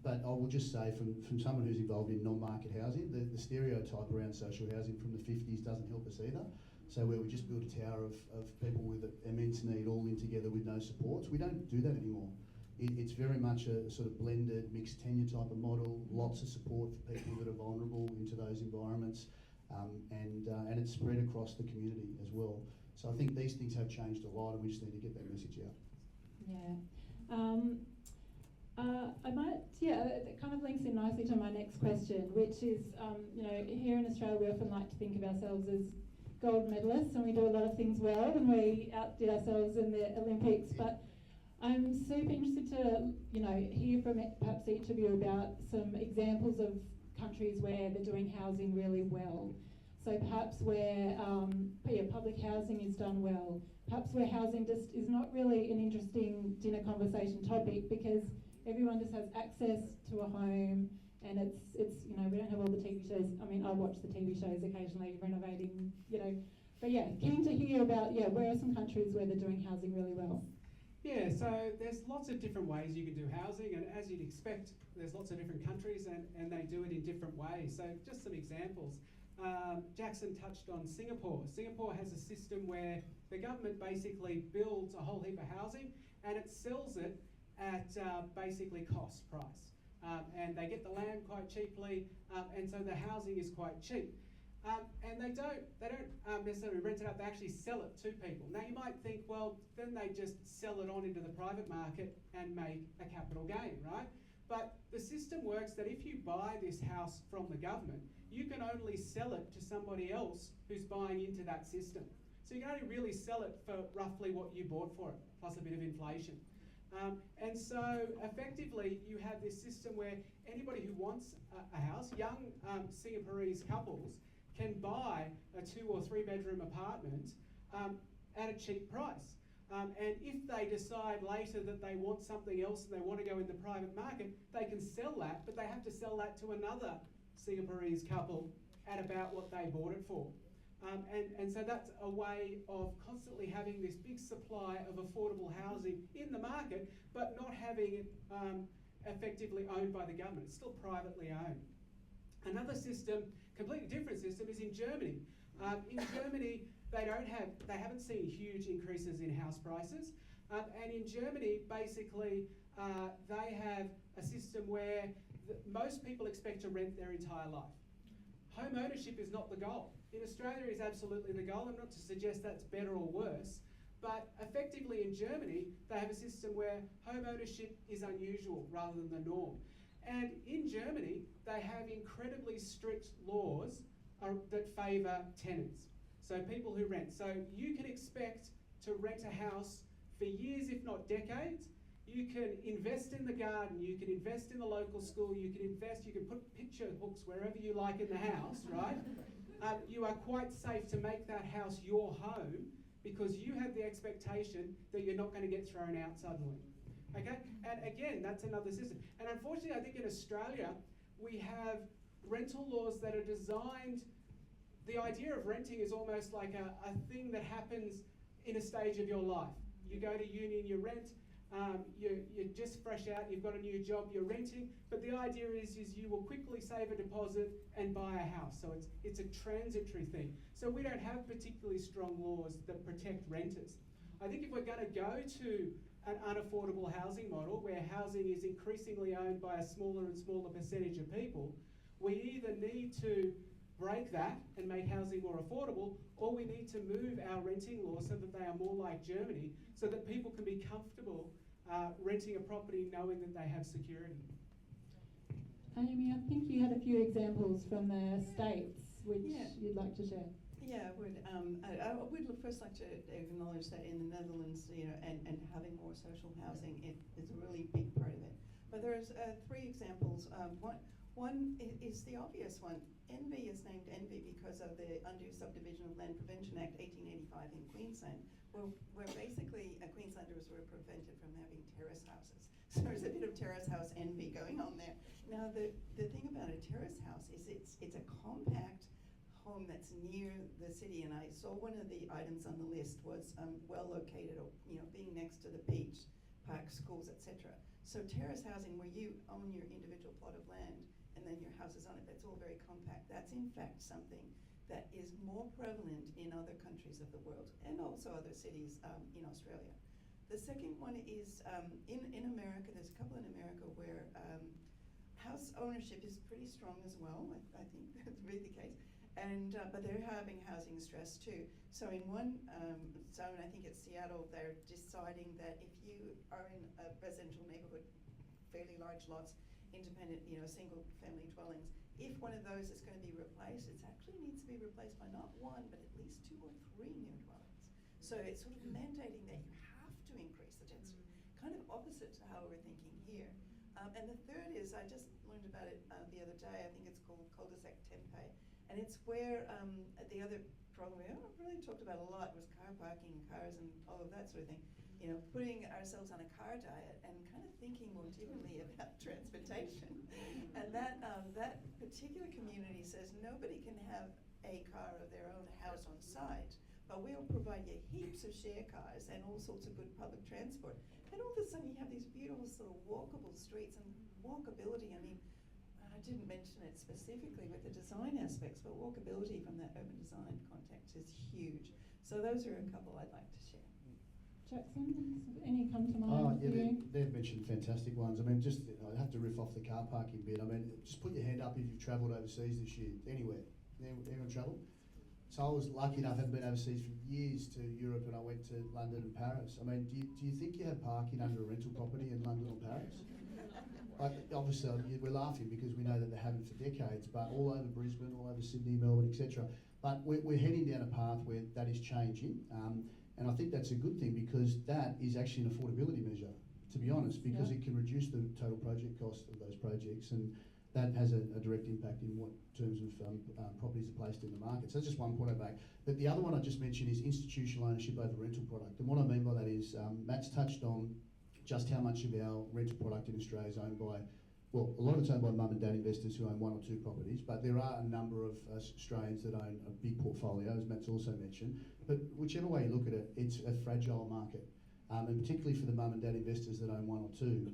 But I will just say, from someone who's involved in non-market housing, the stereotype around social housing from the 50s doesn't help us either. So where we just build a tower of people with immense need all in together with no supports, we don't do that anymore. It's very much a sort of blended, mixed tenure type of model, lots of support for people that are vulnerable into those environments, and it's spread across the community as well. So I think these things have changed a lot, and we just need to get that message out. Yeah. It kind of links in nicely to my next question, which is, here in Australia we often like to think of ourselves as gold medalists, and we do a lot of things well, and we outdid ourselves in the Olympics, but I'm super interested to, hear from perhaps each of you about some examples of countries where they're doing housing really well. So perhaps where public housing is done well, perhaps where housing just is not really an interesting dinner conversation topic because everyone just has access to a home, and it's we don't have all the TV shows. I mean, I watch the TV shows occasionally, renovating, But yeah, keen to hear about, where are some countries where they're doing housing really well? Yeah, so there's lots of different ways you can do housing, and as you'd expect, there's lots of different countries and they do it in different ways. So just some examples. Jackson touched on Singapore. Singapore has a system where the government basically builds a whole heap of housing and it sells it at basically cost price. And they get the land quite cheaply, and so the housing is quite cheap. And they don't necessarily rent it out, they actually sell it to people. Now you might think, well, then they just sell it on into the private market and make a capital gain, right? But the system works that if you buy this house from the government, you can only sell it to somebody else who's buying into that system. So you can only really sell it for roughly what you bought for it, plus a bit of inflation. And so effectively you have this system where anybody who wants a house, young Singaporeese couples, can buy a 2 or 3 bedroom apartment at a cheap price. And if they decide later that they want something else and they want to go in the private market, they can sell that, but they have to sell that to another Singaporeese couple at about what they bought it for. And so that's a way of constantly having this big supply of affordable housing in the market, but not having it effectively owned by the government. It's still privately owned. Another system, completely different system, is in Germany. In Germany, they haven't seen huge increases in house prices. And in Germany, basically, they have a system where most people expect to rent their entire life. Home ownership is not the goal. In Australia is absolutely the goal. I'm not to suggest that's better or worse, but effectively in Germany, they have a system where home ownership is unusual rather than the norm. And in Germany, they have incredibly strict laws that favour tenants. So people who rent. So you can expect to rent a house for years, if not decades. You can invest in the garden, you can invest in the local school, you can put picture hooks wherever you like in the house, right? You are quite safe to make that house your home because you have the expectation that you're not going to get thrown out suddenly. Okay? And again, that's another system. And unfortunately, I think in Australia, we have rental laws that are designed, the idea of renting is almost like a thing that happens in a stage of your life. You go to uni and you rent, you're just fresh out, you've got a new job, you're renting, but the idea is you will quickly save a deposit and buy a house. So it's a transitory thing. So we don't have particularly strong laws that protect renters. I think if we're going to go to an unaffordable housing model where housing is increasingly owned by a smaller and smaller percentage of people, we either need to break that and make housing more affordable, or we need to move our renting laws so that they are more like Germany, so that people can be comfortable renting a property knowing that they have security. Amy, I think you had a few examples from the States which Yeah. you'd like to share. Yeah, I would. I would first like to acknowledge that in the Netherlands, and having more social housing is a really big part of it. But there's 3 examples. One is the obvious one. Envy is named Envy because of the Undue Subdivision of Land Prevention Act 1885 in Queensland, where basically Queenslanders were prevented from having terrace houses. So there's a bit of terrace house envy going on there. Now the thing about a terrace house is it's a compact home that's near the city, and I saw one of the items on the list was well located, or being next to the beach, parks, schools, etc. So terrace housing, where you own your individual plot of land and then your house is on it, that's all very compact. That's in fact something that is more prevalent in other countries of the world and also other cities in Australia. The second one is in America. There's a couple in America where house ownership is pretty strong as well. I think that's really the case. And but they're having housing stress too. So in one zone, I think it's Seattle, they're deciding that if you are in a residential neighborhood, fairly large lots, independent, single family dwellings, if one of those is going to be replaced, it actually needs to be replaced by not 1, but at least 2 or 3 new dwellings. So it's sort of mandating that you have to increase the density, kind of opposite to how we're thinking here. And the third is, I just learned about it the other day, I think it's called Cul-de-sac Tempe. And it's where the other problem we haven't really talked about a lot was car parking, cars, and all of that sort of thing. Putting ourselves on a car diet and kind of thinking more differently about transportation. And that particular community says nobody can have a car of their own house on site, but we'll provide you heaps of share cars and all sorts of good public transport. And all of a sudden you have these beautiful sort of walkable streets and walkability. I mean, I didn't mention it specifically with the design aspects, but walkability from that urban design context is huge. So those are a couple I'd like to share. Jackson, any come to mind for you? They've mentioned fantastic ones. I mean, I have to riff off the car parking bit. I mean, just put your hand up if you've travelled overseas this year, anywhere. Anyone travelled? So I was lucky enough, I haven't been overseas for years, to Europe, and I went to London and Paris. I mean, do you think you have parking under a rental property in London or Paris? Obviously, we're laughing because we know that they haven't for decades, but all over Brisbane, all over Sydney, Melbourne, etc. But we're heading down a path where that is changing, and I think that's a good thing because that is actually an affordability measure, to be honest, because it can reduce the total project cost of those projects, and that has a direct impact in what terms of properties are placed in the market. So that's just one point I'd make. But the other one I just mentioned is institutional ownership over rental product, and what I mean by that is Matt's touched on just how much of our rental product in Australia is owned by, well, a lot of it's owned by mum and dad investors who own 1 or 2 properties, but there are a number of Australians that own a big portfolio, as Matt's also mentioned. But whichever way you look at it, it's a fragile market. And particularly for the mum and dad investors that own 1 or 2,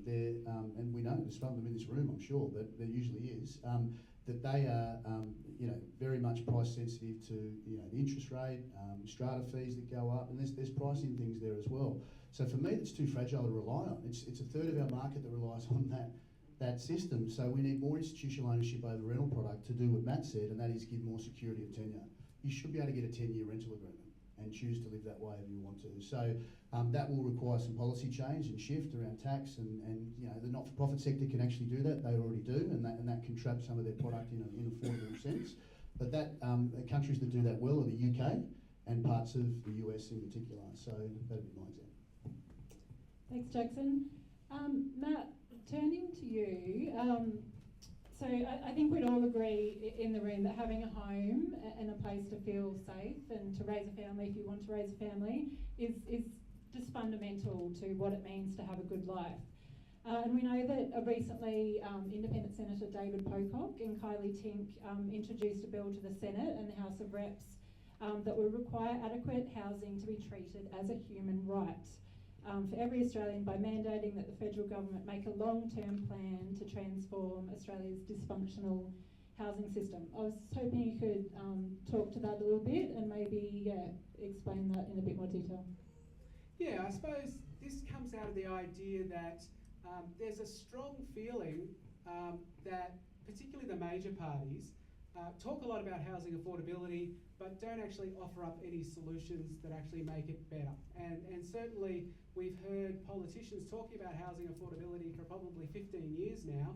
and we know there's some of them in this room, I'm sure, but there usually is, that they are, very much price sensitive to, the interest rate, strata fees that go up, and there's pricing things there as well. So for me, it's too fragile to rely on. It's a third of our market that relies on that system. So we need more institutional ownership over rental product to do what Matt said, and that is give more security of tenure. You should be able to get a 10-year rental agreement and choose to live that way if you want to. So that will require some policy change and shift around tax, and you know, the not-for-profit sector can actually do that. They already do, and that can trap some of their product in an affordable sense. But that countries that do that well are the UK and parts of the US in particular. So that'd be my example. Thanks, Jackson. Matt, turning to you, so I think we'd all agree in the room that having a home and a place to feel safe and to raise a family, if you want to raise a family, is just fundamental to what it means to have a good life. And we know that recently Independent Senator David Pocock and Kylie Tink introduced a bill to the Senate and the House of Reps that would require adequate housing to be treated as a human right for every Australian by mandating that the federal government make a long-term plan to transform Australia's dysfunctional housing system. I was hoping you could talk to that a little bit and maybe explain that in a bit more detail. Yeah, I suppose this comes out of the idea that there's a strong feeling that particularly the major parties talk a lot about housing affordability, but don't actually offer up any solutions that actually make it better. And certainly we've heard politicians talking about housing affordability for probably 15 years now,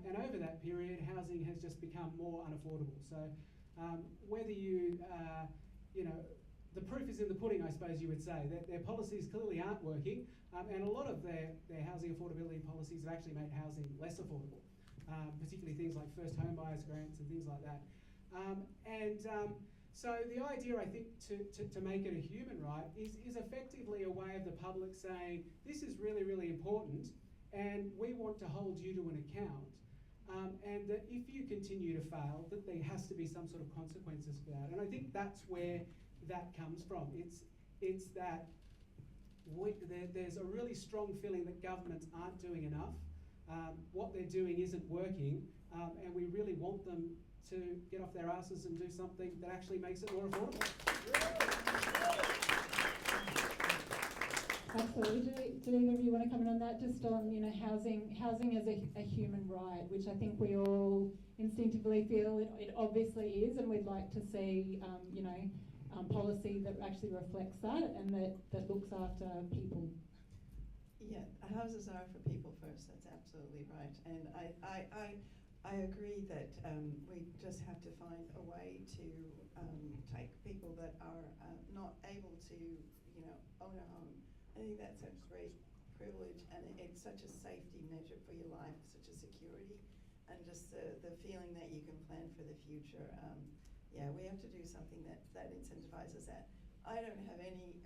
and over that period housing has just become more unaffordable. So whether you, you know, the proof is in the pudding, I suppose you would say, that their policies clearly aren't working, and a lot of their housing affordability policies have actually made housing less affordable, particularly things like first home buyers grants and things like that. So the idea, I think, to make it a human right is effectively a way of the public saying, this is really, really important, and we want to hold you to an account, and that if you continue to fail, that there has to be some sort of consequences for that. And I think that's where that comes from. It's that there's a really strong feeling that governments aren't doing enough. What they're doing isn't working, and we really want them to get off their asses and do something that actually makes it more affordable. Absolutely. Do either of you want to comment on that? Just on, you know, housing as a human right, which I think we all instinctively feel it obviously is, and we'd like to see, you know, policy that actually reflects that and that looks after people. Yeah, houses are for people first. That's absolutely right. And I agree that we just have to find a way to take people that are not able to, you know, own a home. I think that's a great privilege, and it's such a safety measure for your life, such a security, and just the feeling that you can plan for the future. Yeah, we have to do something that incentivizes that. I don't have any,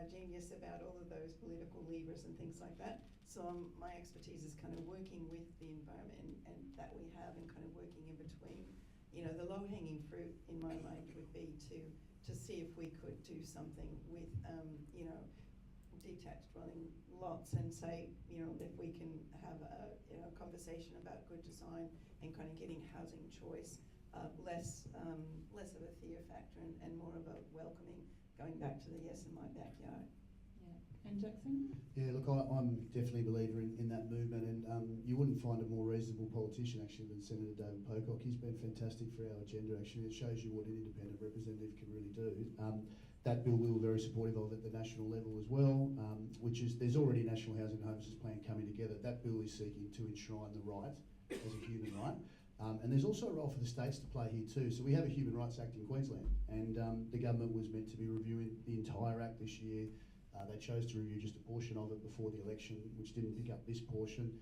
genius about all of those political levers and things like that. So my expertise is kind of working with the environment and that we have, and kind of working in between. You know, the low-hanging fruit in my mind would be to see if we could do something with, detached dwelling lots, and say, you know, if we can have a conversation about good design and kind of getting housing choice. Less of a fear factor and more of a welcoming, going back to the yes in my backyard. Yeah. And Jackson? Yeah, look, I'm definitely a believer in that movement, and you wouldn't find a more reasonable politician actually than Senator David Pocock. He's been fantastic for our agenda actually. It shows you what an independent representative can really do. That bill we were very supportive of at the national level as well, which is, there's already a National Housing Homelessness Plan coming together. That bill is seeking to enshrine the right as a human right. And there's also a role for the states to play here too. So we have a Human Rights Act in Queensland, and the government was meant to be reviewing the entire act this year. They chose to review just a portion of it before the election, which didn't pick up this portion.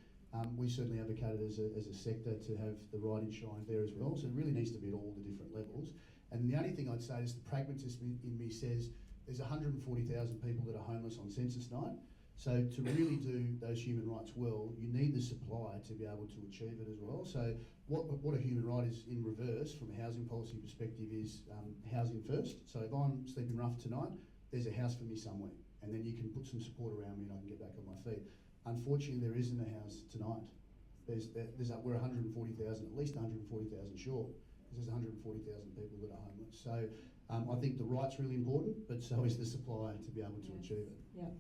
We certainly advocated as a sector to have the right enshrined there as well. So it really needs to be at all the different levels. And the only thing I'd say is the pragmatist in me says there's 140,000 people that are homeless on census night. So to really do those human rights well, you need the supply to be able to achieve it as well. So what a human right is in reverse from a housing policy perspective is housing first. So if I'm sleeping rough tonight, there's a house for me somewhere, and then you can put some support around me and I can get back on my feet. Unfortunately, there isn't a house tonight. We're 140,000, at least 140,000 short, because there's 140,000 people that are homeless. So I think the right's really important, but so is the supply to be able to achieve it. Yeah.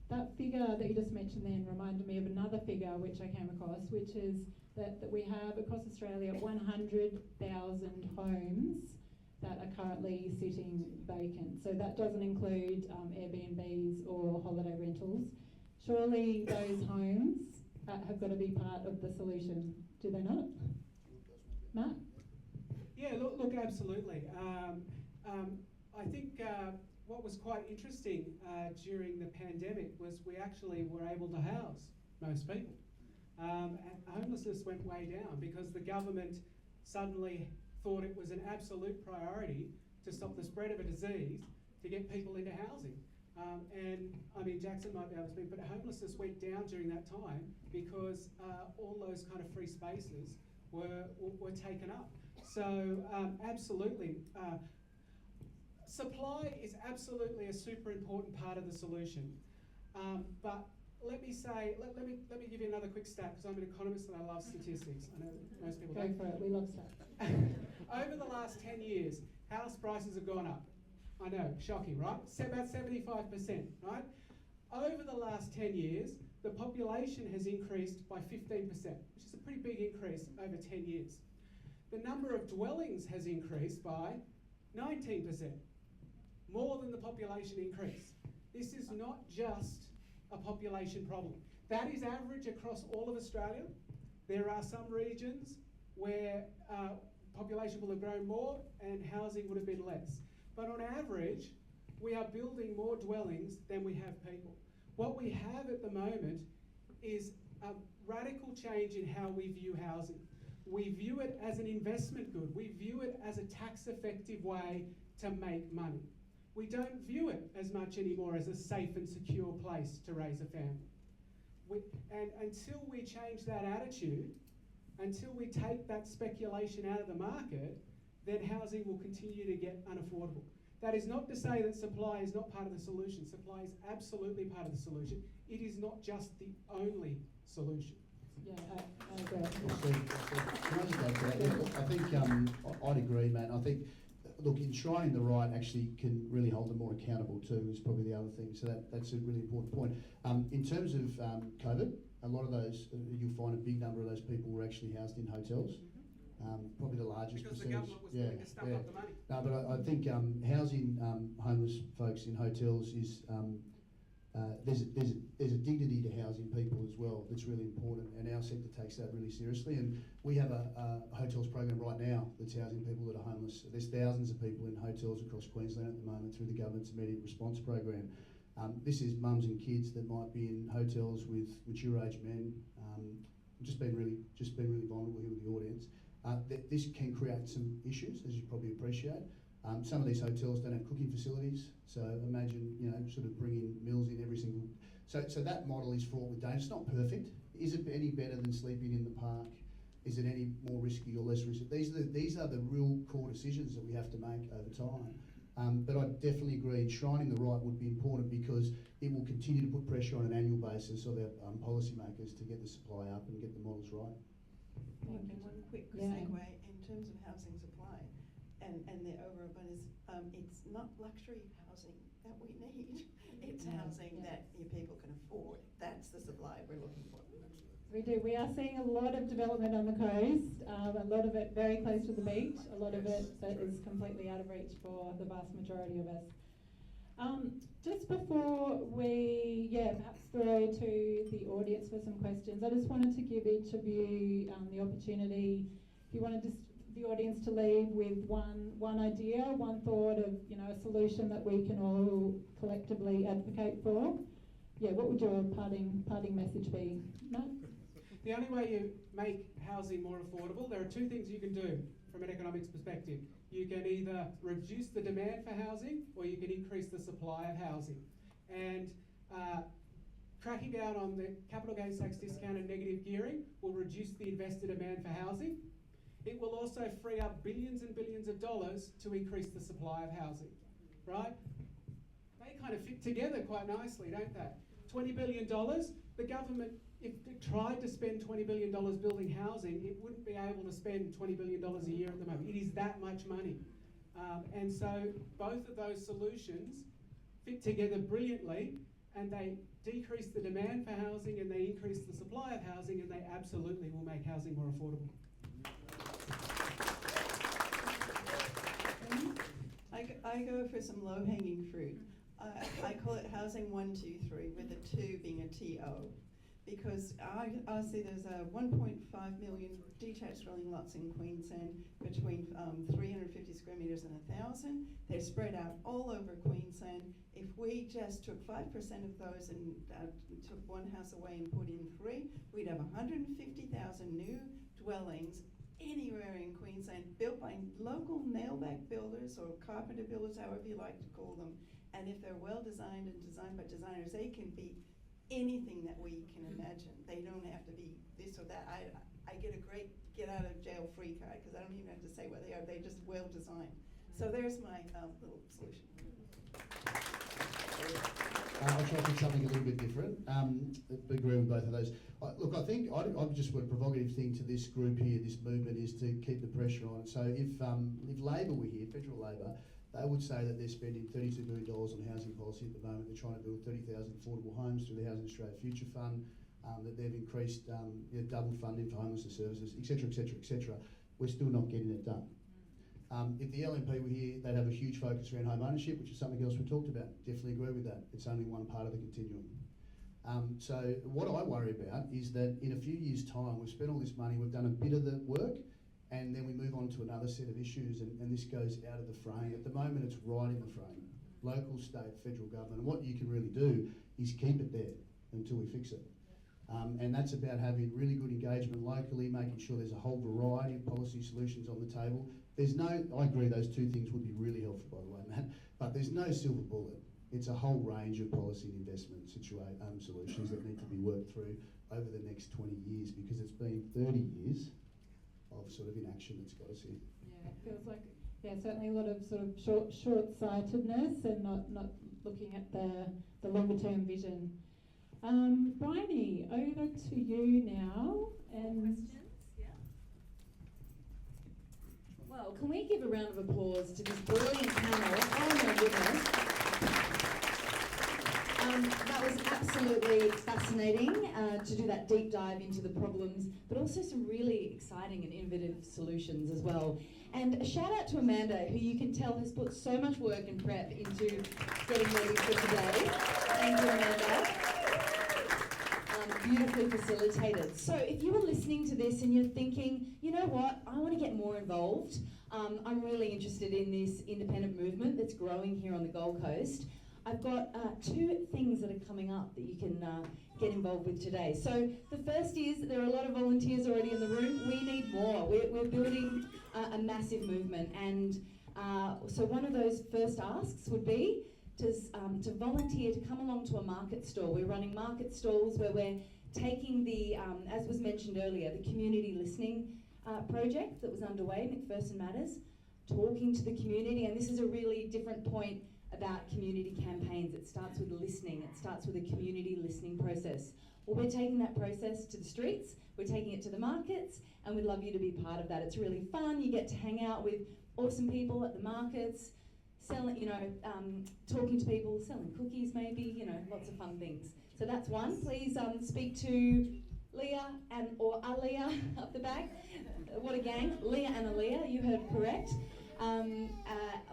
That figure that you just mentioned then reminded me of another figure which I came across, which is that we have across Australia 100,000 homes that are currently sitting vacant. So that doesn't include Airbnbs or holiday rentals. Surely those homes have got to be part of the solution, do they not? Matt? Yeah, look, absolutely. I think what was quite interesting during the pandemic was we actually were able to house most people. And homelessness went way down because the government suddenly thought it was an absolute priority to stop the spread of a disease to get people into housing. And I mean, Jackson might be able to speak, but homelessness went down during that time because all those kind of free spaces were taken up. So absolutely, supply is absolutely a super important part of the solution. But let me say, let me give you another quick stat because I'm an economist and I love statistics. I know most people Go don't. for it, we love stats. Over the last 10 years, house prices have gone up. I know, shocking, right? About 75%, right? Over the last 10 years, the population has increased by 15%, which is a pretty big increase over 10 years. The number of dwellings has increased by 19%, more than the population increase. This is not just a population problem. That is average across all of Australia. There are some regions where population will have grown more and housing would have been less. But on average, we are building more dwellings than we have people. What we have at the moment is a radical change in how we view housing. We view it as an investment good. We view it as a tax-effective way to make money. We don't view it as much anymore as a safe and secure place to raise a family. And until we change that attitude, until we take that speculation out of the market, then housing will continue to get unaffordable. That is not to say that supply is not part of the solution. Supply is absolutely part of the solution. It is not just the only solution. Yeah, I agree. Can I just add to that? Yeah, look, I think I'd agree, Matt. I think, look, enshrining the right actually can really hold them more accountable too, is probably the other thing. So that's a really important point. In terms of COVID, a lot of those, you'll find a big number of those people were actually housed in hotels. Probably the largest because percentage. the government was willing to stuff up the money. No, but I think housing homeless folks in hotels is there's a dignity to housing people as well that's really important, and our sector takes that really seriously. And we have a hotels program right now that's housing people that are homeless. There's thousands of people in hotels across Queensland at the moment through the government's immediate response program. This is mums and kids that might be in hotels with mature age men. Just been really vulnerable here with the audience. This can create some issues, as you probably appreciate. Some of these hotels don't have cooking facilities, so imagine, sort of bringing meals in every single. So that model is fraught with danger. It's not perfect. Is it any better than sleeping in the park? Is it any more risky or less risky? These are the real core decisions that we have to make over time. But I definitely agree, enshrining the right would be important because it will continue to put pressure on an annual basis of our policymakers to get the supply up and get the models right. And one quick segue in terms of housing supply and the overabundance, it's not luxury housing that we need. It's housing that your people can afford. That's the supply we're looking for. We do. We are seeing a lot of development on the coast, a lot of it very close to the beach, a lot of it that is completely out of reach for the vast majority of us. Just before we, perhaps throw to the audience for some questions, I just wanted to give each of you the opportunity, if you wanted the audience to leave with one idea, one thought of a solution that we can all collectively advocate for. Yeah, what would your parting message be, Matt? The only way you make housing more affordable, there are two things you can do from an economics perspective. You can either reduce the demand for housing or you can increase the supply of housing. And cracking down on the capital gains tax discount and negative gearing will reduce the investor demand for housing. It will also free up billions and billions of dollars to increase the supply of housing, right? They kind of fit together quite nicely, don't they? $20 billion, the government, if it tried to spend $20 billion building housing, it wouldn't be able to spend $20 billion a year at the moment. It is that much money. And so both of those solutions fit together brilliantly, and they decrease the demand for housing and they increase the supply of housing, and they absolutely will make housing more affordable. I go for some low-hanging fruit. I call it housing 1, 2, 3, with the 2 being a TO. Because I see there's a 1.5 million detached dwelling lots in Queensland between 350 square metres and 1,000. They're spread out all over Queensland. If we just took 5% of those and took one house away and put in 3, we'd have 150,000 new dwellings anywhere in Queensland, built by local nail-back builders or carpenter builders, however you like to call them. And if they're well designed and designed by designers, they can be anything that we can imagine. They don't have to be this or that. I get a great get out of jail free card because I don't even have to say what they are. They're just well designed. So there's my little solution. I'll try to do something a little bit different. Agree with both of those. Look, I think I've just got a provocative thing to this group here, this movement, is to keep the pressure on. So if Labor were here, federal Labor, they would say that they're spending $32 million on housing policy at the moment. They're trying to build 30,000 affordable homes through the Housing Australia Future Fund, that they've increased double funding for homelessness services, etc., etc., etc. We're still not getting it done. If the LNP were here, they'd have a huge focus around home ownership, which is something else we talked about. Definitely agree with that. It's only one part of the continuum. So what I worry about is that in a few years' time, we've spent all this money, we've done a bit of the work, and then we move on to another set of issues, and this goes out of the frame. At the moment, it's right in the frame. Local, state, federal government. And what you can really do is keep it there until we fix it. And that's about having really good engagement locally, making sure there's a whole variety of policy solutions on the table. I agree those 2 things would be really helpful, by the way, Matt, but there's no silver bullet. It's a whole range of policy and investment solutions that need to be worked through over the next 20 years, because it's been 30 years of sort of inaction that's got us here. Yeah, it feels like, certainly a lot of sort of short-sightedness and not looking at the longer-term vision. Bryony, over to you now. And Questions? Yeah. Well, can we give a round of applause to this brilliant panel? Oh my goodness. That was absolutely fascinating to do that deep dive into the problems, but also some really exciting and innovative solutions as well. And a shout out to Amanda, who you can tell has put so much work and prep into getting ready for today. Thank you, Amanda. Beautifully facilitated. So if you were listening to this and you're thinking, you know what, I want to get more involved, I'm really interested in this independent movement that's growing here on the Gold Coast, I've got 2 things that are coming up that you can get involved with today. So the first is, there are a lot of volunteers already in the room. We need more. We're building a massive movement, and so one of those first asks would be to volunteer to come along to a market stall. We're running market stalls where we're taking the, as was mentioned earlier, the community listening project that was underway, McPherson Matters, talking to the community, and this is a really different point about community campaigns. It starts with listening. It starts with a community listening process. Well, we're taking that process to the streets, we're taking it to the markets, and we'd love you to be part of that. It's really fun. You get to hang out with awesome people at the markets, selling, talking to people, selling cookies maybe, lots of fun things. So that's one. Please speak to Leah or Aaliyah up the back. What a gang. Leah and Aaliyah, you heard correct.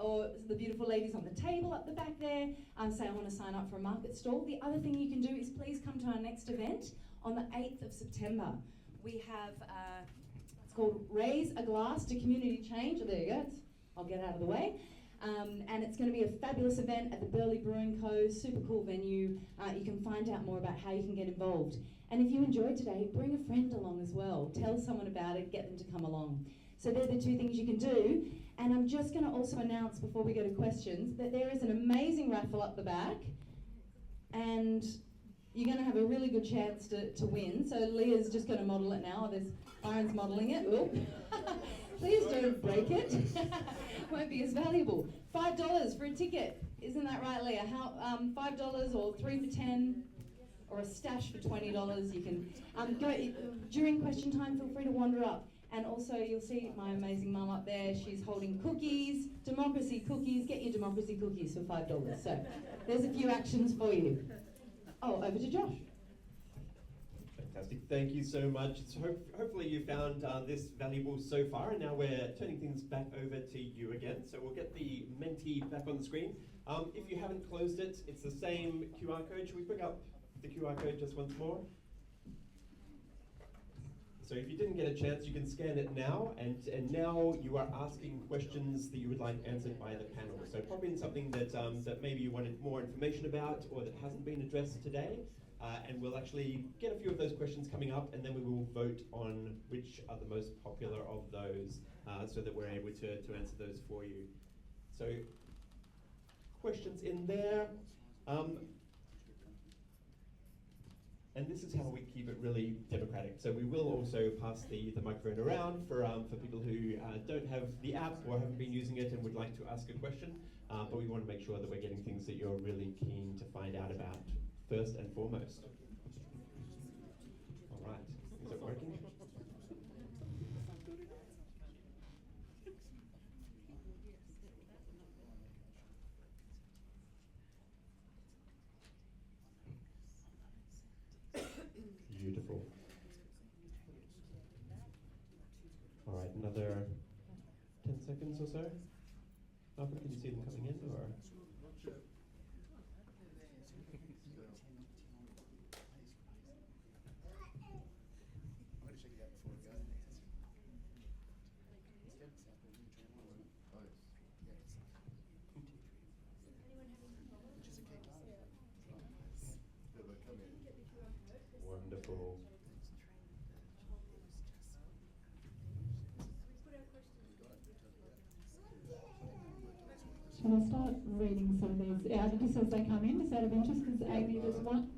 Or the beautiful ladies on the table up the back there, say I want to sign up for a market stall. The other thing you can do is please come to our next event on the 8th of September. We have, it's called Raise a Glass to Community Change. Oh, there you go. I'll get out of the way. And it's going to be a fabulous event at the Burleigh Brewing Co. Super cool venue. You can find out more about how you can get involved. And if you enjoyed today, bring a friend along as well. Tell someone about it, get them to come along. So they're the 2 things you can do. And I'm just going to also announce before we go to questions that there is an amazing raffle up the back. And you're going to have a really good chance to win. So Leah's just going to model it now. There's Byron's modelling it. Oop. Please don't break it. Won't be as valuable. $5 for a ticket. Isn't that right, Leah? How $5 or 3 for 10 or a stash for $20. You can go during question time. Feel free to wander up. And also you'll see my amazing mum up there. She's holding cookies, democracy cookies. Get your democracy cookies for $5. So there's a few actions for you. Oh, over to Josh. Fantastic. Thank you so much. Hopefully you found this valuable so far, and now we're turning things back over to you again. So we'll get the Menti back on the screen. If you haven't closed it, it's the same QR code. Should we bring up the QR code just once more? So if you didn't get a chance, you can scan it now, and now you are asking questions that you would like answered by the panel. So pop in something that, that maybe you wanted more information about or that hasn't been addressed today, and we'll actually get a few of those questions coming up, and then we will vote on which are the most popular of those, so that we're able to answer those for you. So questions in there. And this is how we keep it really democratic. So we will also pass the microphone around for people who don't have the app or haven't been using it and would like to ask a question. But we want to make sure that we're getting things that you're really keen to find out about first and foremost. All right, is it working? Beautiful. All right, another 10 seconds or so. Malcolm, can you see them coming in, or? Wonderful. Shall I start reading some of these out just as they come in, just out of interest? Because Amy, there's one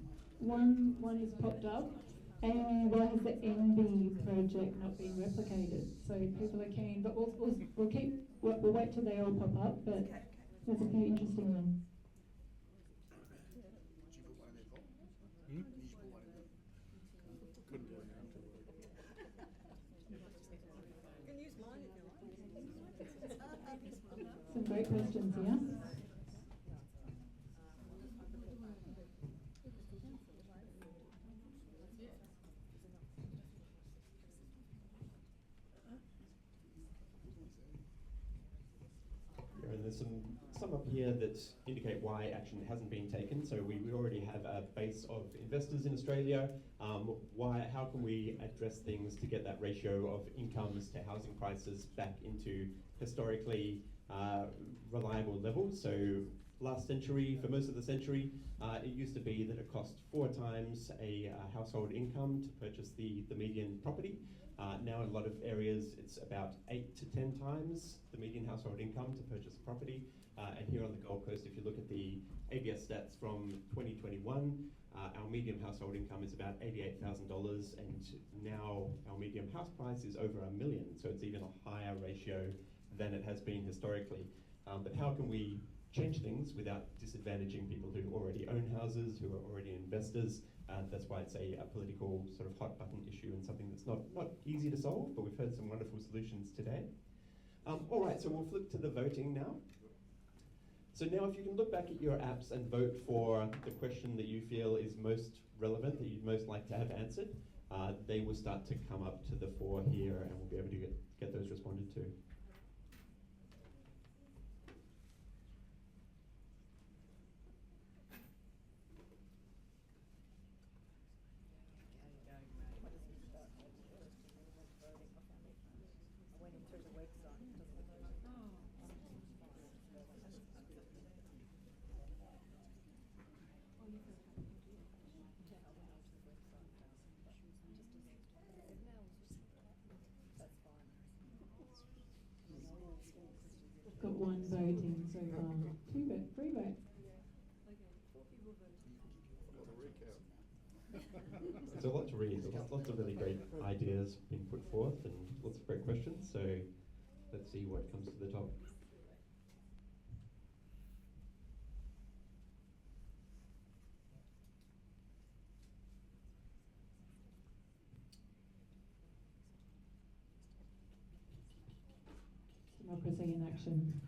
has popped up. Amy, why has the NB project not been replicated? So people are keen, but we'll wait till they all pop up. But there's a few interesting ones. Some great questions here. And there's some up here that indicate why action hasn't been taken. So we already have a base of investors in Australia. How can we address things to get that ratio of incomes to housing prices back into historically reliable levels? So last century, for most of the century, it used to be that it cost 4 times a household income to purchase the median property. Now in a lot of areas, it's about 8 to 10 times the median household income to purchase a property. And here on the Gold Coast, if you look at the ABS stats from 2021, our median household income is about $88,000, and now our median house price is over $1 million. So it's even a higher ratio than it has been historically. But how can we change things without disadvantaging people who already own houses, who are already investors? That's why it's a political sort of hot button issue and something that's not easy to solve, but we've heard some wonderful solutions today. All right, so we'll flip to the voting now. So now if you can look back at your apps and vote for the question that you feel is most relevant, that you'd most like to have answered, they will start to come up to the fore here, and we'll be able to get those responded to. Got one voting so far. 2 vote, 3 vote. There's a lot to read. There's lots of really great ideas being put forth and lots of great questions. So let's see what comes to the top. Democracy in action.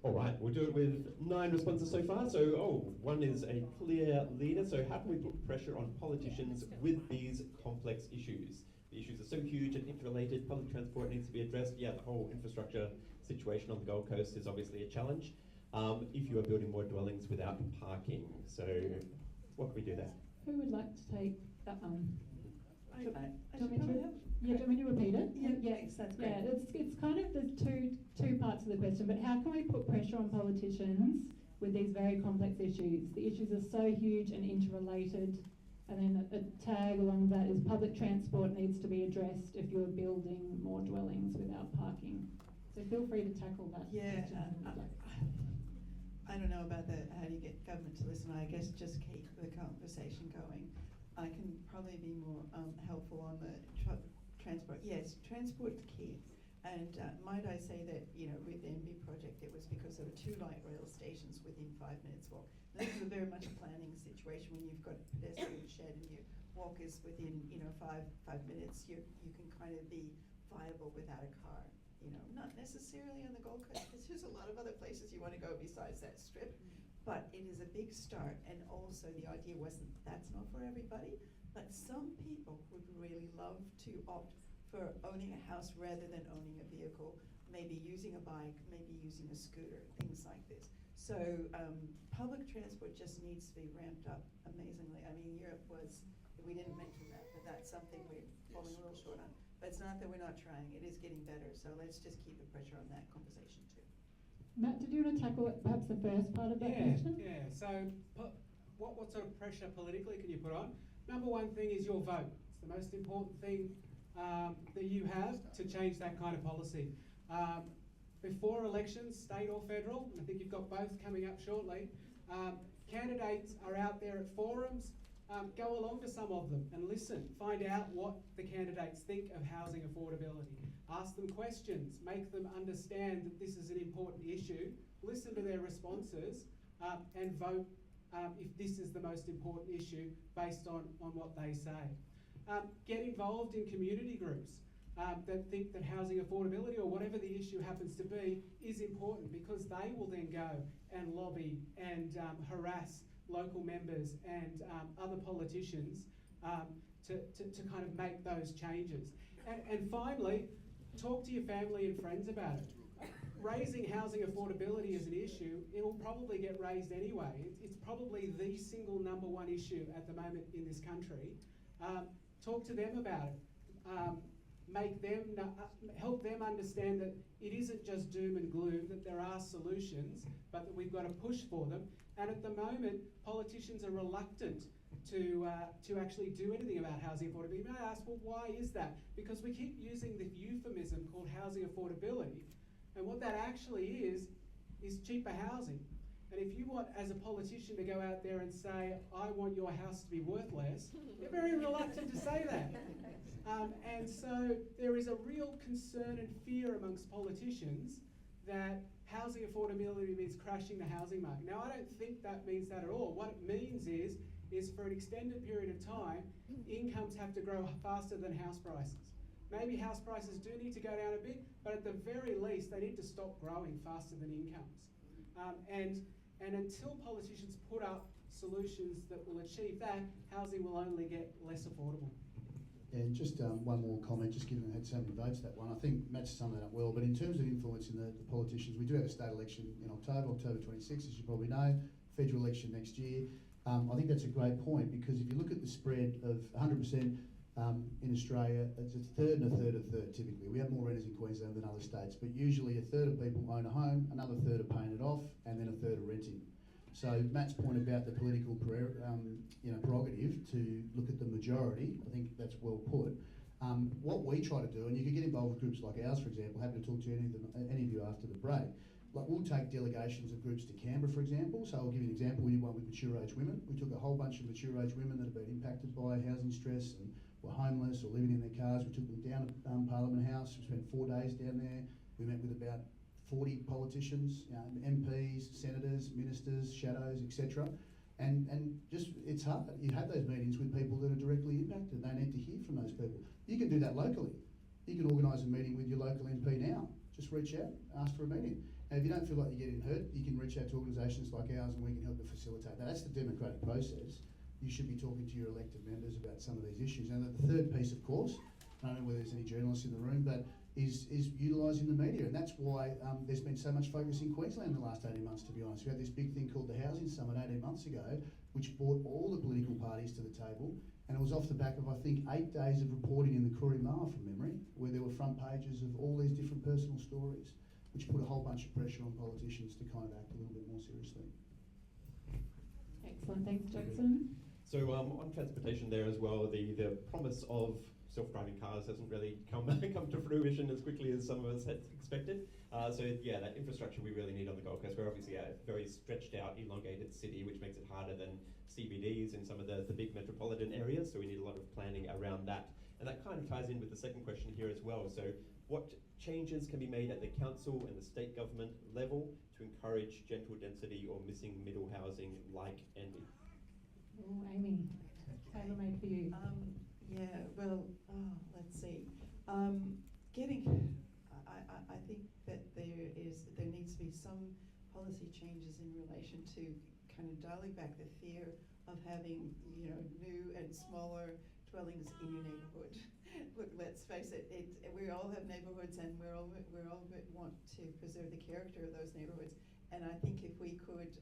All right, we'll do it with 9 responses so far. So, one is a clear leader. So, how can we put pressure on politicians with these complex issues? The issues are so huge and interrelated. Public transport needs to be addressed. Yeah, the whole infrastructure situation on the Gold Coast is obviously a challenge. If you are building more dwellings without parking, so what can we do there? Who would like to take that one? I Do you should want me probably to- have. Yeah, do you want me to repeat it? Yeah, thanks, that's great. Yeah, it's kind of, there's two parts of the question, but how can we put pressure on politicians with these very complex issues? The issues are so huge and interrelated, and then a tag along that is public transport needs to be addressed if you're building more dwellings without parking. So feel free to tackle that Yeah, question. if you'd like. I don't know about how do you get government to listen. I guess just keep the conversation going. I can probably be more helpful on the transport. Yes, transport's key. And might I say that, with the MB project, it was because there were 2 light rail stations within 5 minutes walk. This is very much a planning situation when you've got a pedestrian shed and your walk is within, 5 minutes. You can kind of be viable without a car. Not necessarily on the Gold Coast, because there's a lot of other places you want to go besides that strip. But it is a big start, and also the idea wasn't that's not for everybody, but some people would really love to opt for owning a house rather than owning a vehicle, maybe using a bike, maybe using a scooter, things like this. So public transport just needs to be ramped up amazingly. I mean, Europe was, we didn't mention that, but that's something we're falling a little short on. But it's not that we're not trying, it is getting better, so let's just keep the pressure on that conversation too. Matt, did you want to tackle perhaps the first part of that question? Yeah. So, what sort of pressure politically can you put on? Number one thing is your vote. It's the most important thing that you have to change that kind of policy. Before elections, state or federal, and I think you've got both coming up shortly, candidates are out there at forums. Go along to some of them and listen. Find out what the candidates think of housing affordability. Ask them questions. Make them understand that this is an important issue. Listen to their responses and vote if this is the most important issue based on what they say. Get involved in community groups that think that housing affordability or whatever the issue happens to be is important, because they will then go and lobby and harass local members and other politicians to kind of make those changes. And finally, talk to your family and friends about it. Raising housing affordability as an issue, it'll probably get raised anyway. It's probably the single number one issue at the moment in this country. Talk to them about it. Make them, help them understand that it isn't just doom and gloom, that there are solutions, but that we've got to push for them. And at the moment, politicians are reluctant to actually do anything about housing affordability. You may ask, well, why is that? Because we keep using the euphemism called housing affordability, and what that actually is cheaper housing. And if you want, as a politician, to go out there and say, I want your house to be worth less, you're very reluctant to say that. And so there is a real concern and fear amongst politicians that housing affordability means crashing the housing market. Now, I don't think that means that at all. What it means is for an extended period of time, incomes have to grow faster than house prices. Maybe house prices do need to go down a bit, but at the very least, they need to stop growing faster than incomes. And until politicians put up solutions that will achieve that, housing will only get less affordable. Yeah, and just one more comment, just given I had so many votes that one. I think Matt's summed that up well, but in terms of influencing the politicians, we do have a state election in October 26, as you probably know, federal election next year. I think that's a great point, because if you look at the spread of 100% in Australia, it's a third and a third, typically. We have more renters in Queensland than other states, but usually a third of people own a home, another third are paying it off, and then a third are renting. So Matt's point about the political prerogative to look at the majority, I think that's well put. What we try to do, and you can get involved with groups like ours, for example, happy to talk to any of you after the break. Like, we'll take delegations of groups to Canberra, for example. So I'll give you an example. We did one with mature age women. We took a whole bunch of mature age women that have been impacted by housing stress and were homeless or living in their cars. We took them down to Parliament House. We spent 4 days down there. We met with about 40 politicians, MPs, senators, ministers, shadows, etc. And just, it's hard. You have those meetings with people that are directly impacted. They need to hear from those people. You can do that locally. You can organise a meeting with your local MP now. Just reach out, ask for a meeting. And if you don't feel like you're getting hurt, you can reach out to organisations like ours and we can help you facilitate that. That's the democratic process. You should be talking to your elected members about some of these issues. And the third piece, of course, I don't know whether there's any journalists in the room, but is utilising the media. And that's why there's been so much focus in Queensland in the last 18 months, to be honest. We had this big thing called the Housing Summit 18 months ago, which brought all the political parties to the table. And it was off the back of, I think, 8 days of reporting in the Courier Mail, from memory, where there were front pages of all these different personal stories, which put a whole bunch of pressure on politicians to kind of act a little bit more seriously. Excellent, thanks Jackson. So on transportation there as well, the promise of self-driving cars hasn't really come to fruition as quickly as some of us had expected. So yeah, that infrastructure we really need on the Gold Coast. We're obviously a very stretched out, elongated city, which makes it harder than CBDs in some of the big metropolitan areas. So we need a lot of planning around that. And that kind of ties in with the second question here as well. So what changes can be made at the council and the state government level to encourage gentle density or missing middle housing like Envy? Oh, Amy, tailor-made for you. Yeah, well, let's see. I think that there needs to be some policy changes in relation to kind of dialing back the fear of having, new and smaller dwellings in your neighbourhood. Look, let's face it, we all have neighbourhoods and we all want to preserve the character of those neighbourhoods. And I think if we could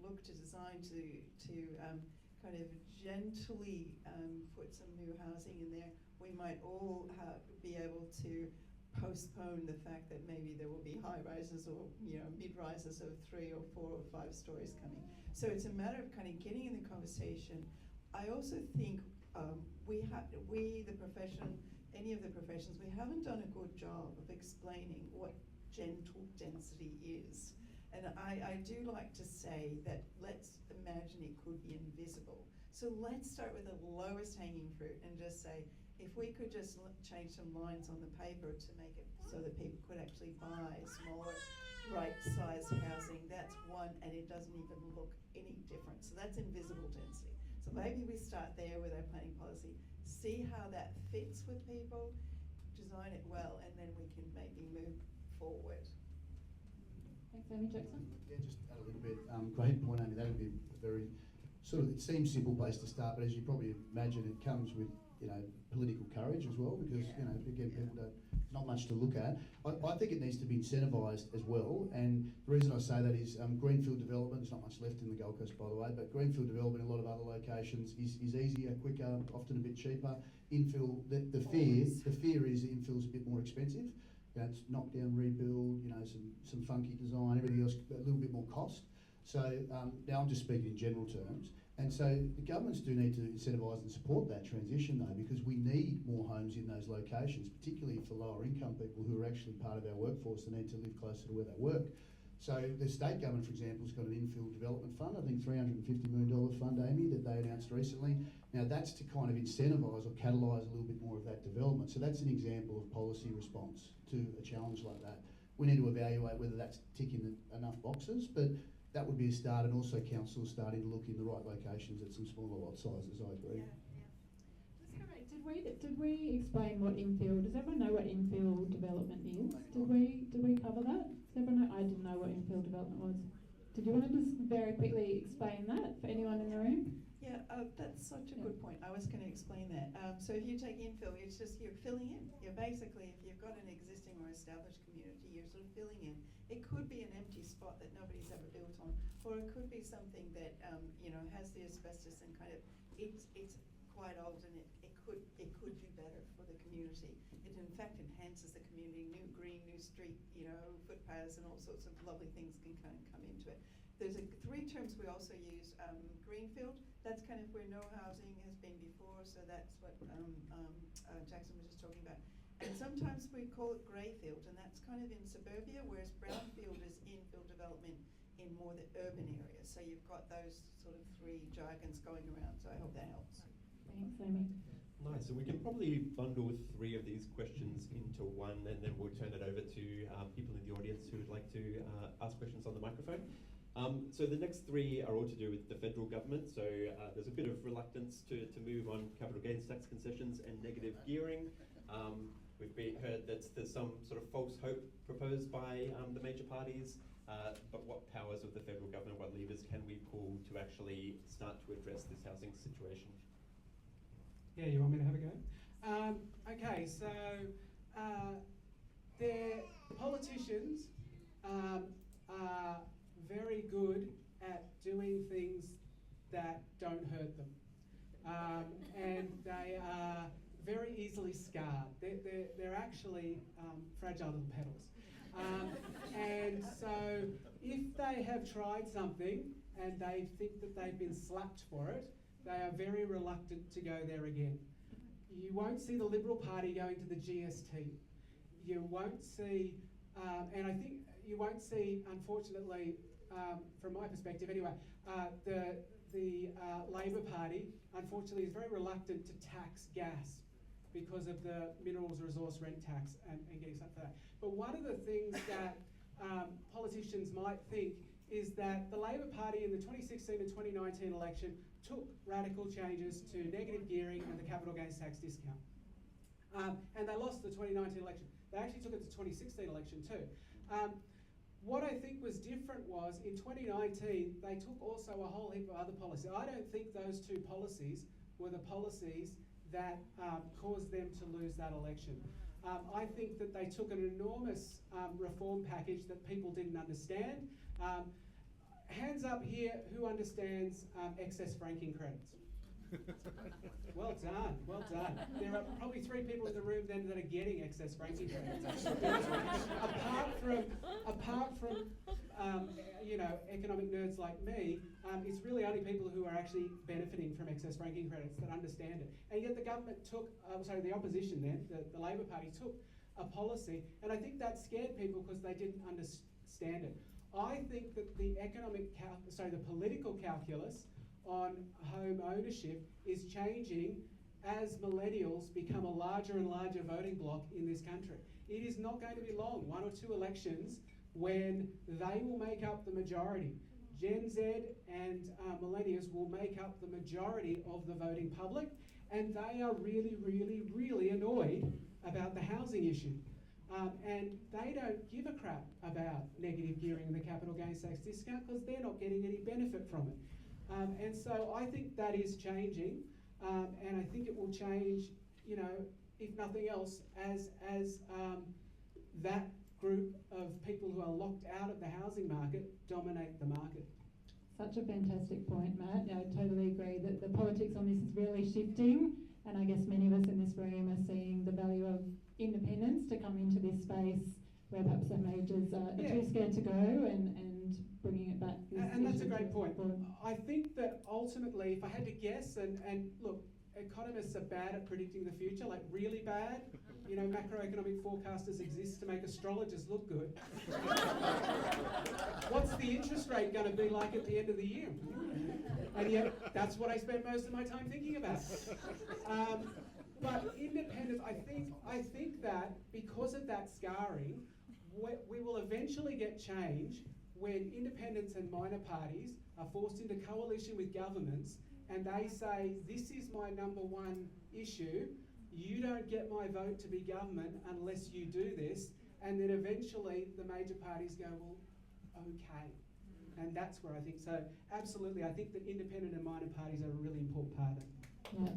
look to design to kind of gently put some new housing in there, we might all be able to postpone the fact that maybe there will be high rises or mid rises of 3 or 4 or 5 stories coming. So it's a matter of kind of getting in the conversation. I also think we the profession, any of the professions, we haven't done a good job of explaining what gentle density is. And I do like to say that let's imagine it could be invisible. So let's start with the lowest hanging fruit and just say, if we could just change some lines on the paper to make it so that people could actually buy smaller, right-sized housing, that's one, and it doesn't even look any different. So that's invisible density. So maybe we start there with our planning policy, see how that fits with people, design it well, and then we can maybe move forward. Thanks, Amy. Jackson? Yeah, just add a little bit. Great point, Amy. That would be a very it seems simple place to start, but as you probably imagine, it comes with political courage as well, because again, people don't, not much to look at. I think it needs to be incentivised as well, and the reason I say that is greenfield development. There's not much left in the Gold Coast, by the way, but greenfield development in a lot of other locations is easier, quicker, often a bit cheaper. Infill, the fear is infill's a bit more expensive. It's knock down, rebuild, some funky design, everything else, a little bit more cost. So now I'm just speaking in general terms. And so the governments do need to incentivise and support that transition though, because we need more homes in those locations, particularly for lower income people who are actually part of our workforce that need to live closer to where they work. So the state government, for example, has got an infill development fund, I think $350 million fund, Amy, that they announced recently. Now that's to kind of incentivise or catalyse a little bit more of that development. So that's an example of policy response to a challenge like that. We need to evaluate whether that's ticking enough boxes, but that would be a start, and also councils starting to look in the right locations at some smaller lot sizes, I agree. Did we explain what infill? Does everyone know what infill development is? Did we cover that? Does everyone know? I didn't know what infill development was. Did you want to just very quickly explain that for anyone in the room? Yeah, that's such a good point. I was going to explain that. So if you take infill, it's just you're filling in. You're basically, if you've got an existing or established community, you're sort of filling in. It could be an empty spot that nobody's ever built on, or it could be something that has the asbestos and kind of it's quite old, and it could do better for the community. It in fact enhances the community. New green, new street, footpaths, and all sorts of lovely things can kind of come into it. There's 3 terms we also use. Greenfield, that's kind of where no housing has been before, so that's what Jackson was just talking about. And sometimes we call it greyfield, and that's kind of in suburbia, whereas brownfield is infill development in more the urban areas. So you've got those sort of 3 jargons going around, so I hope that helps. Thanks, Amy. Nice, so we can probably bundle 3 of these questions into one, and then we'll turn it over to people in the audience who would like to ask questions on the microphone. So the next 3 are all to do with the federal government. So there's a bit of reluctance to move on capital gains tax concessions and negative gearing. heard that there's some sort of false hope proposed by the major parties, but what powers of the federal government, what levers can we pull to actually start to address this housing situation? Yeah, you want me to have a go? Okay, so the politicians are very good at doing things that don't hurt them. And they are very easily scarred. They're actually fragile little petals. And so if they have tried something and they think that they've been slapped for it, they are very reluctant to go there again. You won't see the Liberal Party going to the GST. You won't see, and I think you won't see, unfortunately, from my perspective anyway, the Labor Party, unfortunately, is very reluctant to tax gas because of the minerals resource rent tax and getting stuff for that. But one of the things that politicians might think is that the Labor Party in the 2016 and 2019 election took radical changes to negative gearing and the capital gains tax discount. And they lost the 2019 election. They actually took it to the 2016 election too. What I think was different was in 2019, they took also a whole heap of other policies. I don't think those two policies were the policies that caused them to lose that election. I think that they took an enormous reform package that people didn't understand. Hands up here, who understands excess franking credits? Well done, well done. There are probably 3 people in the room then that are getting excess franking credits. apart from you know, economic nerds like me, it's really only people who are actually benefiting from excess franking credits that understand it. And yet the government took, the opposition then, the Labor Party took a policy, and I think that scared people because they didn't understand it. I think that the the political calculus on home ownership is changing as millennials become a larger and larger voting bloc in this country. It is not going to be long, 1 or 2 elections, when they will make up the majority. Gen Z and millennials will make up the majority of the voting public, and they are really, really, really annoyed about the housing issue. And they don't give a crap about negative gearing and the capital gains tax discount because they're not getting any benefit from it. And so I think that is changing, and I think it will change, you know, if nothing else, as that group of people who are locked out of the housing market dominate the market. Such a fantastic point, Matt. Yeah, I totally agree that the politics on this is really shifting, and I guess many of us in this room are seeing the value of independence to come into this space where perhaps the majors are too scared to go, and bringing it back. And that's a great point. I think that ultimately, if I had to guess, and look, economists are bad at predicting the future, like really bad. You know, macroeconomic forecasters exist to make astrologers look good. What's the interest rate going to be like at the end of the year? And yet, that's what I spend most of my time thinking about. But independence, I think that because of that scarring, we will eventually get change when independents and minor parties are forced into coalition with governments and they say, this is my #1 issue, you don't get my vote to be government unless you do this, and then eventually the major parties go, well, okay. And that's where I think, so absolutely, I think that independent and minor parties are a really important part of it. Yeah.